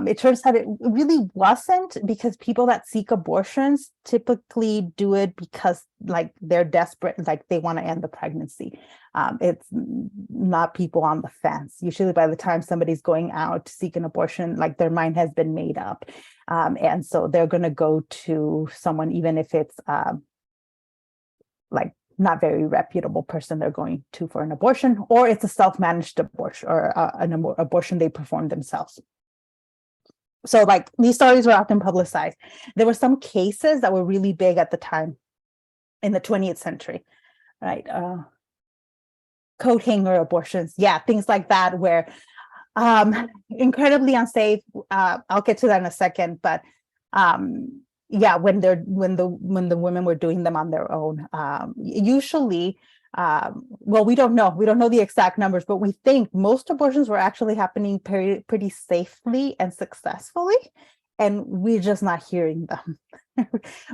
It turns out it really wasn't, because people that seek abortions typically do it because like they're desperate, like they want to end the pregnancy. It's not people on the fence. Usually by the time somebody's going out to seek an abortion, like their mind has been made up. And so they're going to go to someone, even if it's like not very reputable person they're going to for an abortion, or it's a self-managed abortion, or an abortion they perform themselves. So like these stories were often publicized. There were some cases that were really big at the time in the 20th century, right? Coat hanger abortions, yeah, things like that, where incredibly unsafe. I'll get to that in a second, but yeah, when the women were doing them on their own, usually, well, we don't know the exact numbers, but we think most abortions were actually happening pretty safely and successfully, and we're just not hearing them.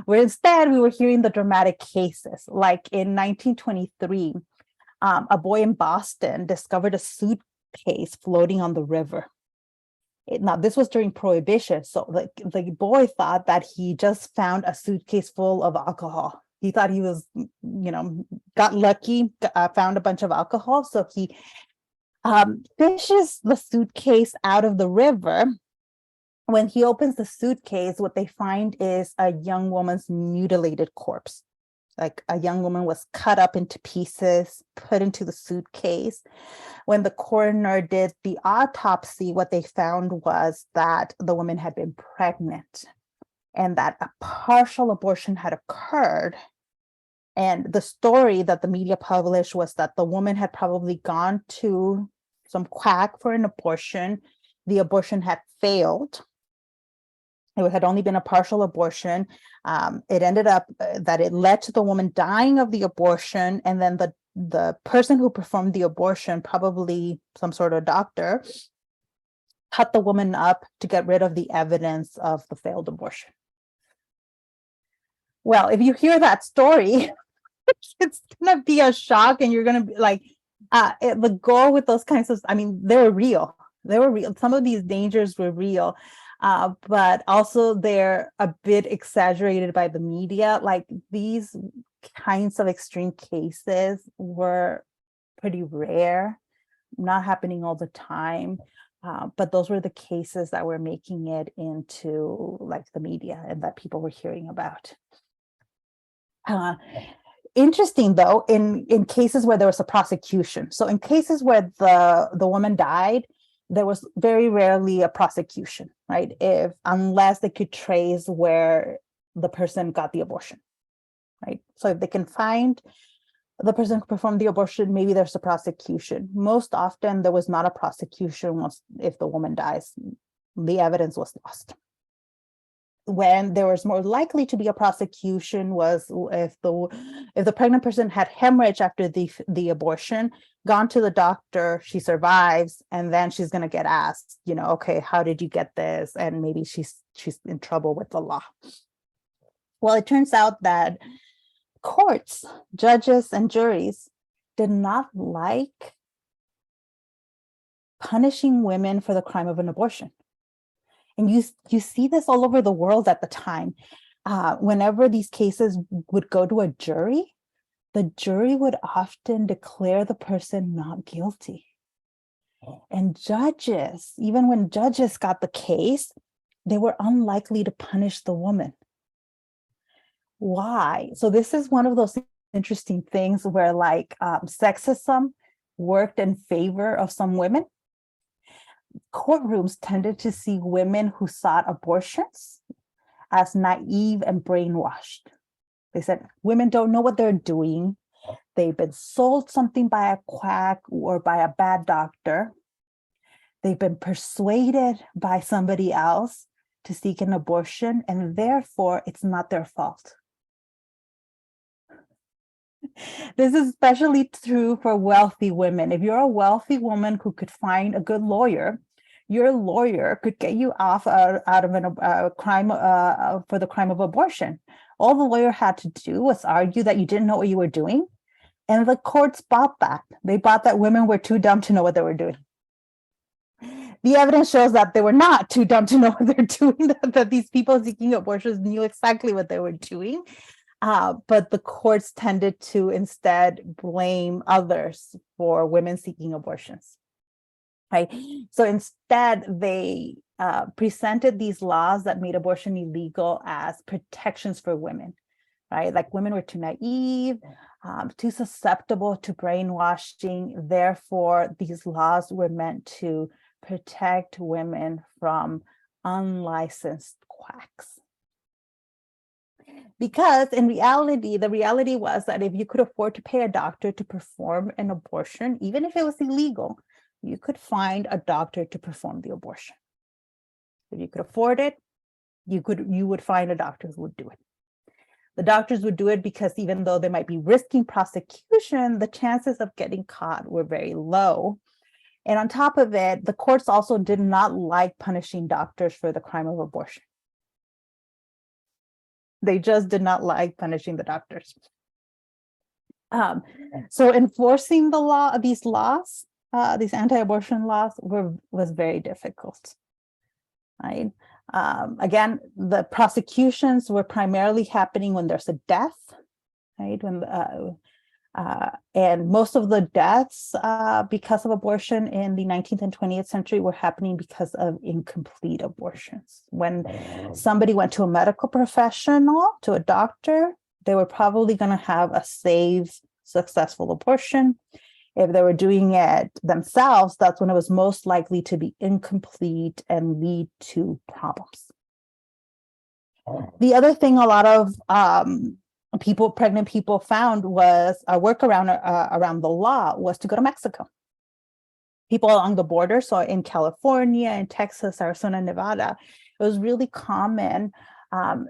Where instead we were hearing the dramatic cases. Like in 1923, a boy in Boston discovered a suitcase floating on the river. Now, this was during Prohibition. So the boy thought that he just found a suitcase full of alcohol. He thought he was, got lucky, found a bunch of alcohol. So he fishes the suitcase out of the river. When he opens the suitcase, what they find is a young woman's mutilated corpse. Like a young woman was cut up into pieces, put into the suitcase. When the coroner did the autopsy, what they found was that the woman had been pregnant and that a partial abortion had occurred. And the story that the media published was that the woman had probably gone to some quack for an abortion. The abortion had failed. It had only been a partial abortion. It ended up that it led to the woman dying of the abortion. And then the person who performed the abortion, probably some sort of doctor, cut the woman up to get rid of the evidence of the failed abortion. Well, if you hear that story, it's going to be a shock, and you're going to be like, the goal with those kinds of, I mean, they were real. Some of these dangers were real. But also they're a bit exaggerated by the media. Like these kinds of extreme cases were pretty rare, not happening all the time. But those were the cases that were making it into like the media and that people were hearing about. Interesting though, in cases where there was a prosecution. So in cases where the woman died, there was very rarely a prosecution, right? Unless they could trace where the person got the abortion, right? So if they can find the person who performed the abortion, maybe there's a prosecution. Most often there was not a prosecution if the woman dies, the evidence was lost. When there was more likely to be a prosecution was if the pregnant person had hemorrhage after the abortion, gone to the doctor, she survives, and then she's going to get asked, okay, how did you get this? And maybe she's in trouble with the law. Well, it turns out that courts, judges, and juries did not like punishing women for the crime of an abortion. And you see this all over the world at the time. Whenever these cases would go to a jury, the jury would often declare the person not guilty. And judges, even when judges got the case, they were unlikely to punish the woman. Why? So this is one of those interesting things where sexism worked in favor of some women. Courtrooms tended to see women who sought abortions as naive and brainwashed. They said, women don't know what they're doing. They've been sold something by a quack or by a bad doctor. They've been persuaded by somebody else to seek an abortion, and therefore it's not their fault. This is especially true for wealthy women. If you're a wealthy woman who could find a good lawyer, your lawyer could get you off out of a crime for the crime of abortion. All the lawyer had to do was argue that you didn't know what you were doing, And the courts bought that. They bought that women were too dumb to know what they were doing. The evidence shows that they were not too dumb to know what they're doing, that these people seeking abortions knew exactly what they were doing. But the courts tended to instead blame others for women seeking abortions. Right. So instead, they presented these laws that made abortion illegal as protections for women. Right, like women were too naive, too susceptible to brainwashing. Therefore, these laws were meant to protect women from unlicensed quacks. Because in reality, the reality was that if you could afford to pay a doctor to perform an abortion, even if it was illegal, you could find a doctor to perform the abortion. If you could afford it, you would find a doctor who would do it. The doctors would do it because even though they might be risking prosecution, the chances of getting caught were very low. And on top of it, the courts also did not like punishing doctors for the crime of abortion. They just did not like punishing the doctors. So enforcing the law, these laws, these anti-abortion laws was very difficult, right? Again, the prosecutions were primarily happening when there's a death, right? And most of the deaths because of abortion in the 19th and 20th century were happening because of incomplete abortions. When somebody went to a medical professional, to a doctor, they were probably going to have a safe, successful abortion. If they were doing it themselves, that's when it was most likely to be incomplete and lead to problems. The other thing a lot of pregnant people found was a workaround around the law was to go to Mexico. People along the border, so in California, in Texas, Arizona, Nevada, it was really common,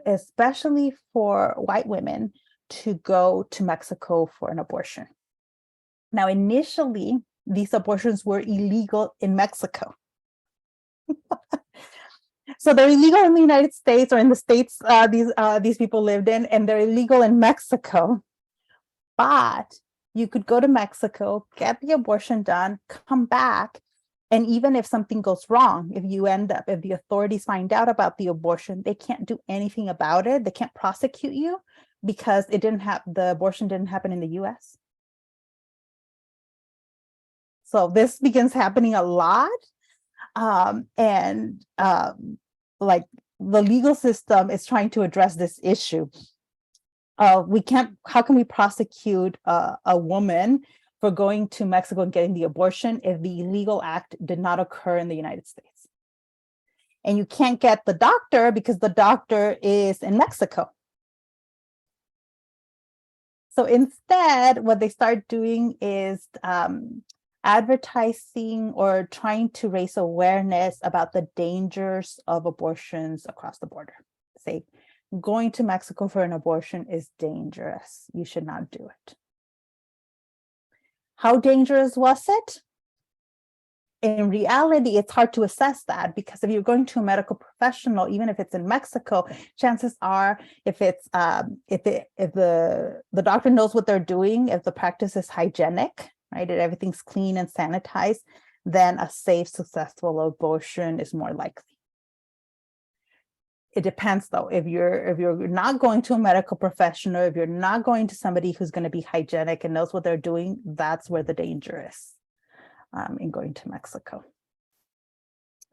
especially for white women, to go to Mexico for an abortion. Now, initially, these abortions were illegal in Mexico. So they're illegal in the United States or in the states these people lived in, and they're illegal in Mexico. But you could go to Mexico, get the abortion done, come back, and even if something goes wrong, if the authorities find out about the abortion, they can't do anything about it. They can't prosecute you because the abortion didn't happen in the US. So this begins happening a lot. Like the legal system is trying to address this issue. How can we prosecute a woman for going to Mexico and getting the abortion if the illegal act did not occur in the United States? And you can't get the doctor because the doctor is in Mexico. So instead, what they start doing is advertising or trying to raise awareness about the dangers of abortions across the border. Say, going to Mexico for an abortion is dangerous. You should not do it. How dangerous was it? In reality, it's hard to assess that because if you're going to a medical professional, even if it's in Mexico, chances are if the doctor knows what they're doing, if the practice is hygienic, right, if everything's clean and sanitized, then a safe, successful abortion is more likely. It depends, though. If you're not going to a medical professional, if you're not going to somebody who's going to be hygienic and knows what they're doing, that's where the danger is in going to Mexico.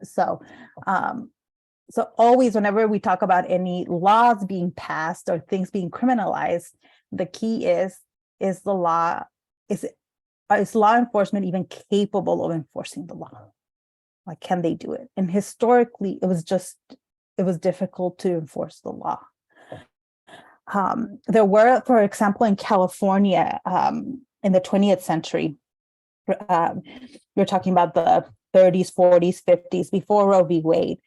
So always, whenever we talk about any laws being passed or things being criminalized, the key is the law is law enforcement even capable of enforcing the law? Like, can they do it? And historically, it was difficult to enforce the law. There were, for example, in California in the 20th century, you're talking about the 30s, 40s, 50s, before Roe v. Wade,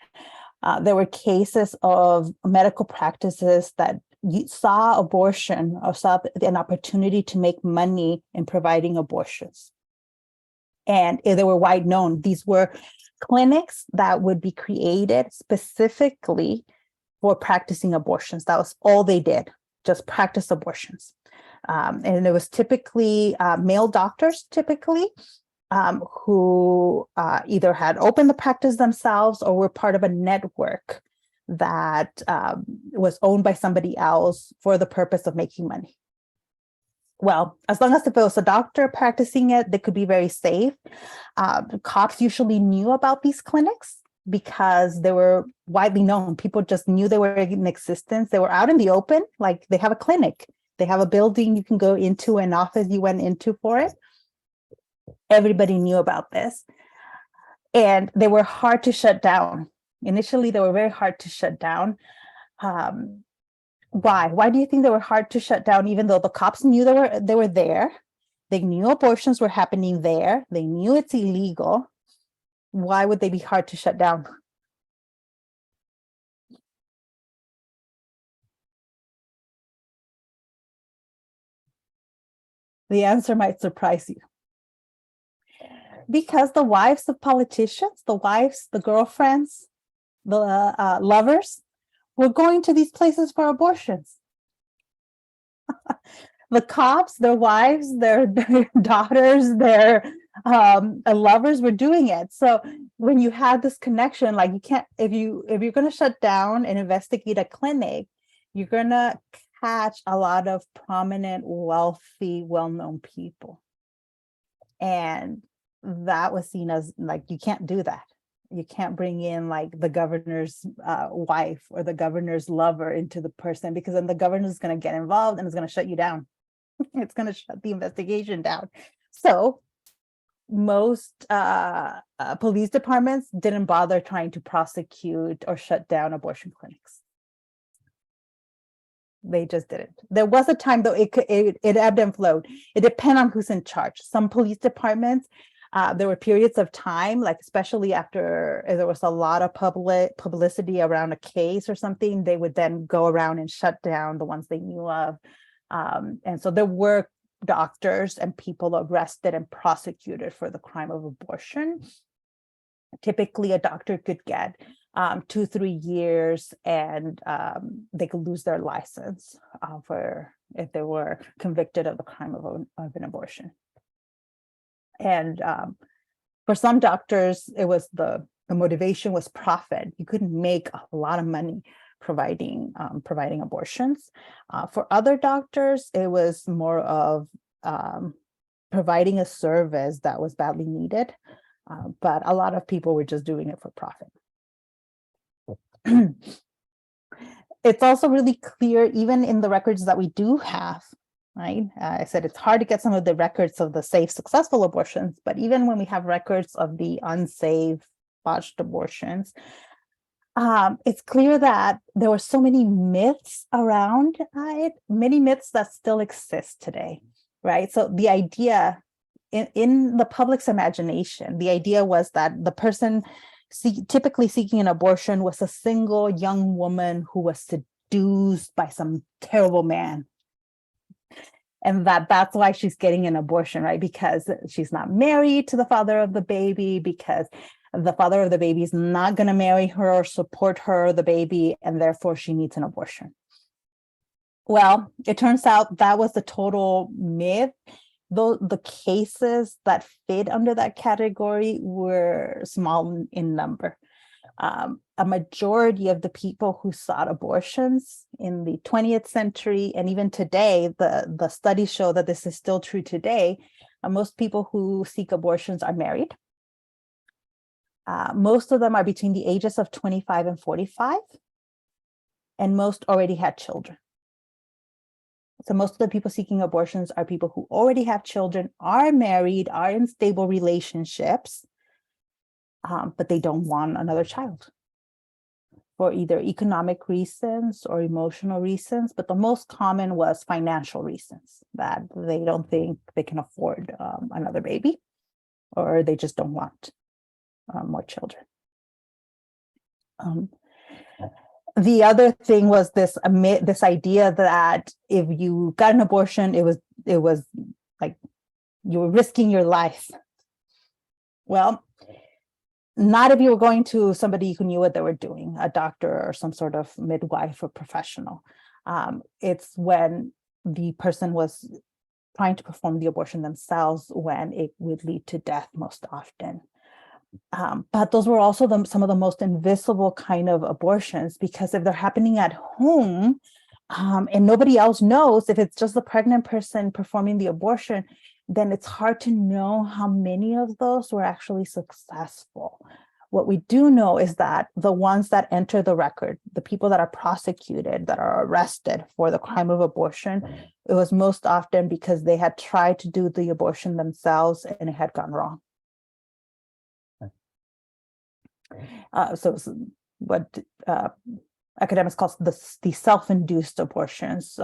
there were cases of medical practices that saw abortion or saw an opportunity to make money in providing abortions. And they were wide known. These were clinics that would be created specifically for practicing abortions. That was all they did, just practice abortions. And it was typically male doctors, who either had opened the practice themselves or were part of a network that was owned by somebody else for the purpose of making money. Well, as long as if it was a doctor practicing it, they could be very safe. Cops usually knew about these clinics because they were widely known. People just knew they were in existence. They were out in the open, like they have a clinic. They have a building you can go into, an office you went into for it. Everybody knew about this. And they were hard to shut down. Initially, they were very hard to shut down. Why? Why do you think they were hard to shut down, even though the cops knew they were there? They knew abortions were happening there. They knew it's illegal. Why would they be hard to shut down? The answer might surprise you. Because the wives of politicians, the girlfriends, the lovers, were going to these places for abortions. The cops, their wives, their daughters, their lovers were doing it. So when you have this connection, like you can't, if you're going to shut down and investigate a clinic, you're going to catch a lot of prominent, wealthy, well-known people. And that was seen as like, you can't do that. You can't bring in like the governor's wife or the governor's lover into the person, because then the governor is going to get involved and it's going to shut you down. It's going to shut the investigation down. So most police departments didn't bother trying to prosecute or shut down abortion clinics. They just didn't. There was a time though, it ebbed and flowed. It depended on who's in charge. Some police departments, there were periods of time, like especially after there was a lot of publicity around a case or something, they would then go around and shut down the ones they knew of. And so there were doctors and people arrested and prosecuted for the crime of abortion. Typically, a doctor could get 2-3 years, and they could lose their license if they were convicted of the crime of an abortion. And for some doctors, it was the motivation was profit. You couldn't make a lot of money providing abortions. For other doctors, it was more of providing a service that was badly needed. But a lot of people were just doing it for profit. It's also really clear, even in the records that we do have, right? I said it's hard to get some of the records of the safe, successful abortions, but even when we have records of the unsafe, botched abortions, it's clear that there were so many myths around it, many myths that still exist today, right? So the idea in the public's imagination, the idea was that the person typically seeking an abortion was a single young woman who was seduced by some terrible man. And that's why she's getting an abortion, right? Because she's not married to the father of the baby, because the father of the baby is not going to marry her or support her, the baby, and therefore she needs an abortion. Well, it turns out that was the total myth. Though the cases that fit under that category were small in number. A majority of the people who sought abortions in the 20th century, and even today, the studies show that this is still true today, most people who seek abortions are married. Most of them are between the ages of 25 and 45, and most already had children. So most of the people seeking abortions are people who already have children, are married, are in stable relationships, but they don't want another child for either economic reasons or emotional reasons. But the most common was financial reasons, that they don't think they can afford another baby, or they just don't want more children. The other thing was this idea that if you got an abortion, it was like you were risking your life. Well, not if you were going to somebody who knew what they were doing, a doctor or some sort of midwife or professional. It's when the person was trying to perform the abortion themselves when it would lead to death most often. But those were also some of the most invisible kind of abortions, because if they're happening at home and nobody else knows, if it's just the pregnant person performing the abortion, then it's hard to know how many of those were actually successful. What we do know is that the ones that enter the record, the people that are prosecuted, that are arrested for the crime of abortion, it was most often because they had tried to do the abortion themselves and it had gone wrong. So what academics call the self-induced abortions,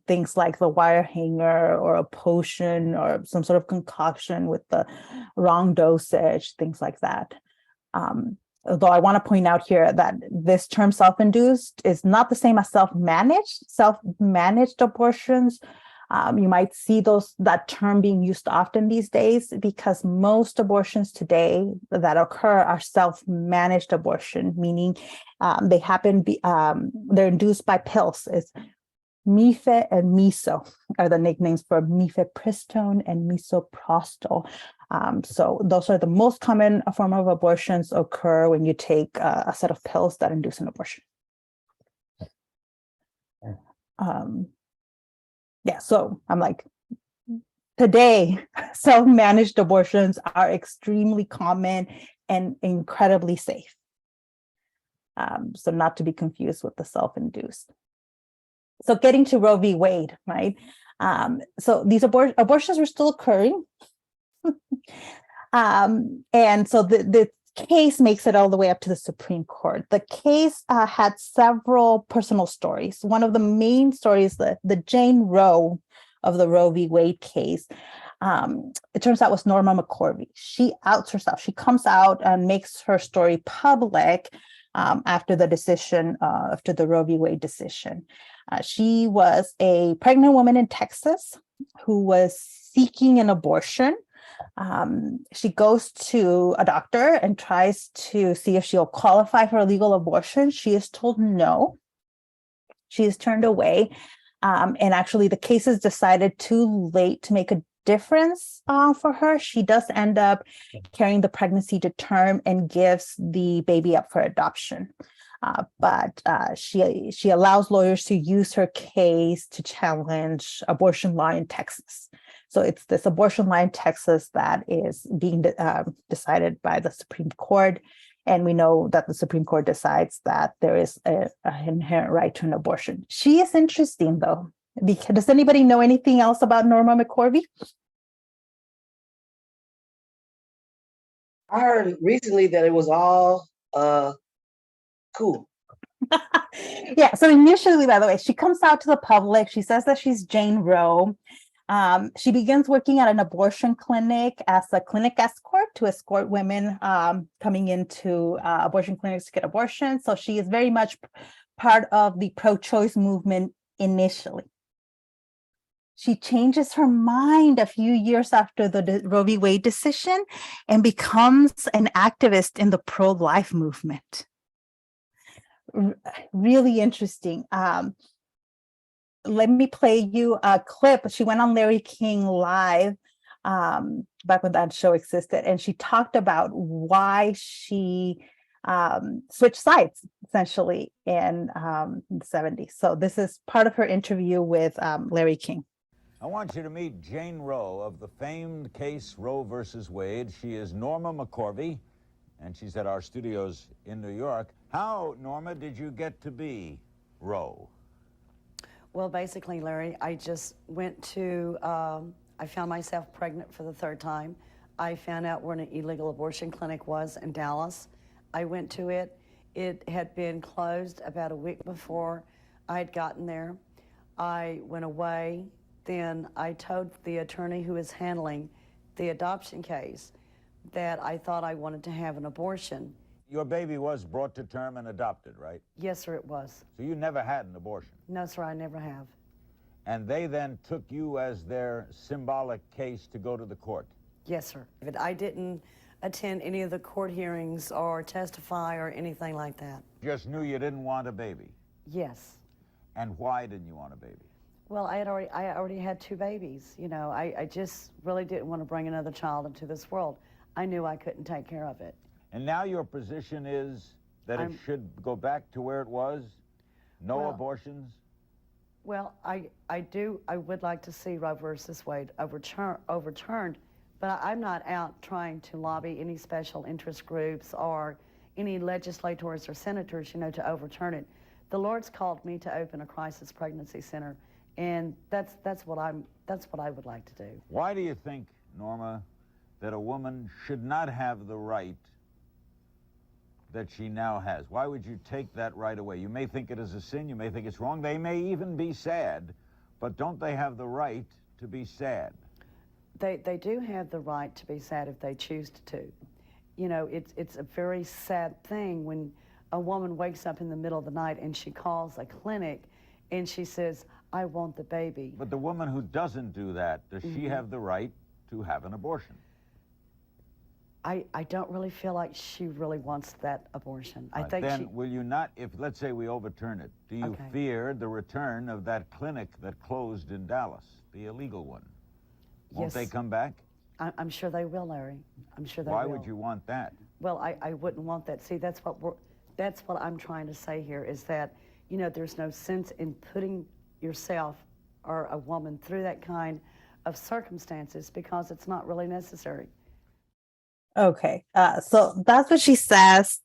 things like the wire hanger or a potion or some sort of concoction with the wrong dosage, things like that. Although I want to point out here that this term self-induced is not the same as self-managed. Self-managed abortions, you might see that term being used often these days, because most abortions today that occur are self-managed abortion, meaning they're induced by pills. It's Mife and Miso are the nicknames for mifepristone and misoprostol. So those are the most common form of abortions occur when you take a set of pills that induce an abortion. Yeah, so I'm like, today, self-managed abortions are extremely common and incredibly safe. So not to be confused with the self-induced. So getting to Roe v. Wade, right? So these abortions were still occurring. And so the case makes it all the way up to the Supreme Court. The case had several personal stories. One of the main stories, the Jane Roe of the Roe v. Wade case, it turns out was Norma McCorvey. She outs herself. She comes out and makes her story public after the Roe v. Wade decision. She was a pregnant woman in Texas who was seeking an abortion. She goes to a doctor and tries to see if she'll qualify for a legal abortion. She is told no. She is turned away. And actually, the case is decided too late to make a difference for her. She does end up carrying the pregnancy to term and gives the baby up for adoption. But she allows lawyers to use her case to challenge abortion law in Texas. So it's this abortion law in Texas that is being decided by the Supreme Court. And we know that the Supreme Court decides that there is an inherent right to an abortion. She is interesting, though. Does anybody know anything else about Norma McCorvey? I heard recently that it was all cool. Yeah, so initially, by the way, she comes out to the public. She says that she's Jane Roe. She begins working at an abortion clinic as a clinic escort to escort women coming into abortion clinics to get abortions. So she is very much part of the pro-choice movement initially. She changes her mind a few years after the Roe v. Wade decision and becomes an activist in the pro-life movement. Really interesting. Let me play you a clip. She went on Larry King Live back when that show existed, and she talked about why she switched sides essentially in the 70s. So this is part of her interview with Larry King. I want you to meet Jane Roe of the famed case Roe versus Wade. She is Norma McCorvey, and she's at our studios in New York. How, Norma, did you get to be Roe? Well, basically, Larry, I just went to, I found myself pregnant for the third time. I found out where an illegal abortion clinic was in Dallas. I went to it. It had been closed about a week before I had gotten there. I went away. Then I told the attorney who was handling the adoption case that I thought I wanted to have an abortion. Your baby was brought to term and adopted, right? Yes, sir, it was. So you never had an abortion? No, sir, I never have. And they then took you as their symbolic case to go to the court? Yes, sir. But I didn't attend any of the court hearings or testify or anything like that. Just knew you didn't want a baby? Yes. And why didn't you want a baby? Well, I already had 2 babies. You know, I just really didn't want to bring another child into this world. I knew I couldn't take care of it. And now your position is that it I'm- should go back to where it was? No Well- abortions? Well, I would like to see Roe versus Wade overturned, but I'm not out trying to lobby any special interest groups or any legislators or senators, you know, to overturn it. The Lord's called me to open a crisis pregnancy center, and that's what I would like to do. Why do you think, Norma, that a woman should not have the right that she now has? Why would you take that right away? You may think it is a sin, you may think it's wrong, they may even be sad, but don't they have the right to be sad? They do have the right to be sad if they choose to. You know, it's a very sad thing when a woman wakes up in the middle of the night and she calls a clinic and she says, I want the baby. But the woman who doesn't do that, does she have the right to have an abortion? I don't really feel like she really wants that abortion. I Right. think Then she, will you not, if let's say we overturn it, do you Okay. fear the return of that clinic that closed in Dallas, the illegal one? Won't they Yes. come back? I'm sure they will, Larry. I'm sure they Why will. would you want that? Well, I wouldn't want that. See, that's what I'm trying to say here is that, you know, there's no sense in putting yourself or a woman through that kind of circumstances because it's not really necessary. Okay, so that's what she says.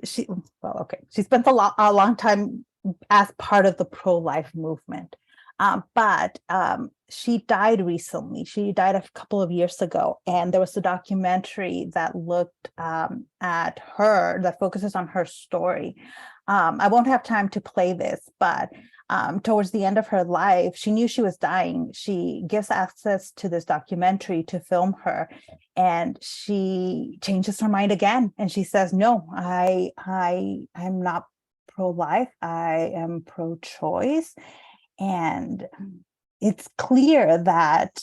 She spent a long time as part of the pro-life movement. But she died recently. She died a couple of years ago, and there was a documentary that looked at her, that focuses on her story. I won't have time to play this, but towards the end of her life, she knew she was dying. She gives access to this documentary to film her, and she changes her mind again. And she says, no, I'm not pro-life. I am pro-choice. And it's clear that,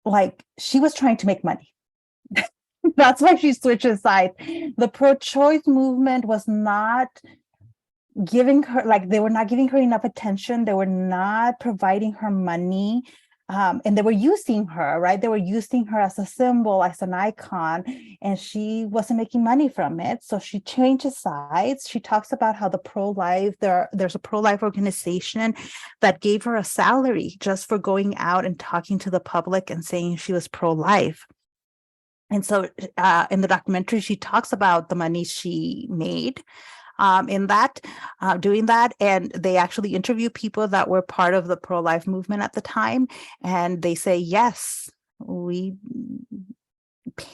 like, she was trying to make money. That's why she switched sides. The pro-choice movement was not giving her, like, they were not giving her enough attention. They were not providing her money. And they were using her, right? They were using her as a symbol, as an icon, and she wasn't making money from it. So she changes sides. She talks about how the pro-life, there's a pro-life organization that gave her a salary just for going out and talking to the public and saying she was pro-life. And so in the documentary, she talks about the money she made doing that. And they actually interview people that were part of the pro-life movement at the time. And they say, yes, we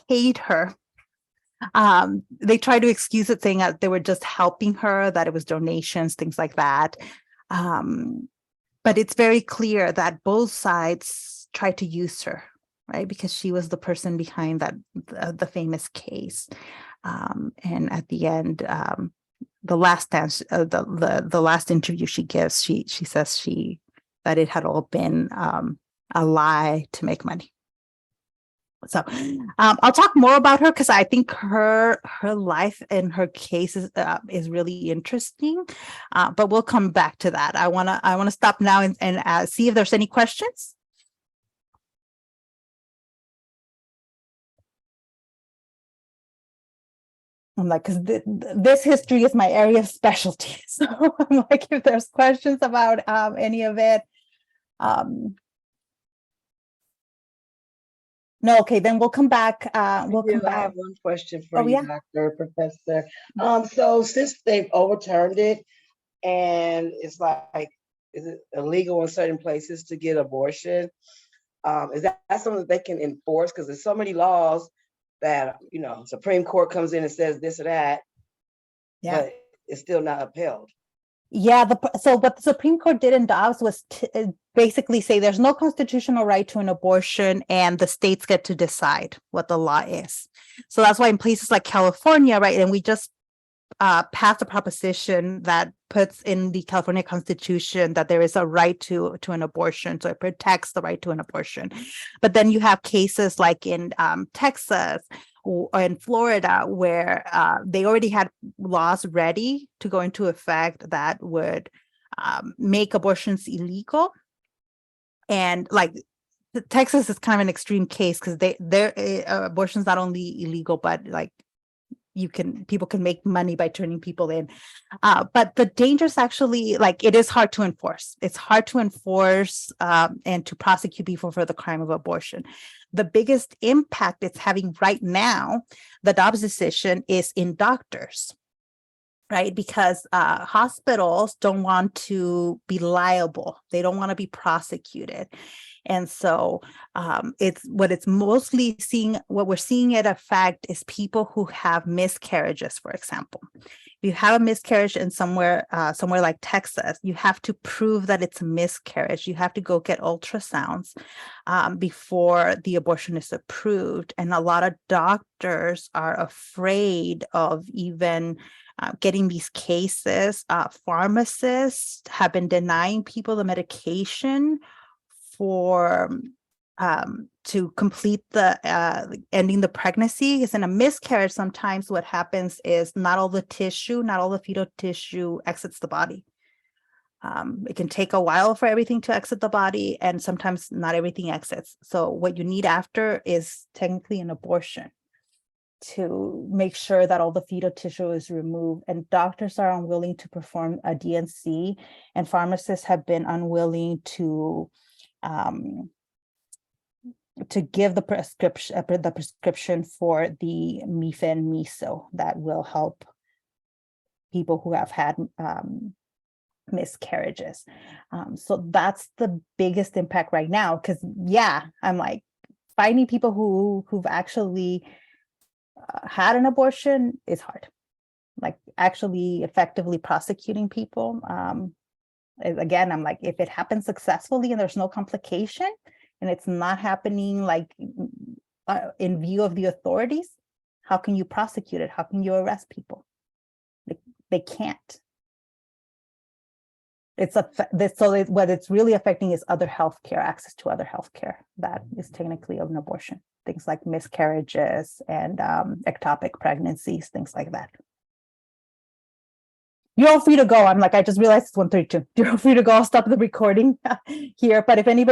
paid her. They try to excuse it, saying that they were just helping her, that it was donations, things like that. But it's very clear that both sides tried to use her, right? Because she was the person behind that, the famous case. And at the end, the last dance, the last interview she gives, she says that it had all been a lie to make money. So I'll talk more about her because I think her life and her case is really interesting. But we'll come back to that. I wanna stop now and see if there's any questions. I'm like, because this history is my area of specialty. So I'm like, if there's questions about any of it. No, okay, then we'll come back. We'll come I back. have one question for Oh, you, yeah. Dr. Professor. So since they've overturned it and it's like, is it illegal in certain places to get abortion? Is that something that they can enforce? Because there's so many laws that, you know, Supreme Court comes in and says this or that, Yeah. but it's still not upheld. Yeah, so what the Supreme Court did in Dobbs was basically say there's no constitutional right to an abortion and the states get to decide what the law is. So that's why in places like California, right, and we just passed a proposition that puts in the California Constitution that there is a right to an abortion. So it protects the right to an abortion. But then you have cases like in Texas or in Florida where they already had laws ready to go into effect that would make abortions illegal. And like Texas is kind of an extreme case because their abortion's not only illegal, but like people can make money by turning people in. But the dangers actually, like, it is hard to enforce. It's hard to enforce and to prosecute people for the crime of abortion. The biggest impact it's having right now, the Dobbs decision, is in doctors, right? Because hospitals don't want to be liable. They don't want to be prosecuted. And so what we're seeing it affect is people who have miscarriages, for example. If you have a miscarriage in somewhere like Texas, you have to prove that it's a miscarriage. You have to go get ultrasounds before the abortion is approved. And a lot of doctors are afraid of even getting these cases. Pharmacists have been denying people the medication for to complete the ending the pregnancy. Because in a miscarriage, sometimes what happens is not all the fetal tissue exits the body. It can take a while for everything to exit the body, and sometimes not everything exits. So what you need after is technically an abortion to make sure that all the fetal tissue is removed. And doctors are unwilling to perform a D&C, and pharmacists have been unwilling to give the prescription for the Mifene-Miso that will help people who have had miscarriages. So that's the biggest impact right now. Because I'm like, finding people who've actually had an abortion is hard. Like, actually effectively prosecuting people. Again, I'm like, if it happens successfully and there's no complication and it's not happening like in view of the authorities, how can you prosecute it? How can you arrest people? They can't. What it's really affecting is other healthcare, access to other healthcare that is technically an abortion. Things like miscarriages and ectopic pregnancies, things like that. You're all free to go. I'm like, I just realized it's 1:32. You're all free to go. I'll stop the recording here. But if anybody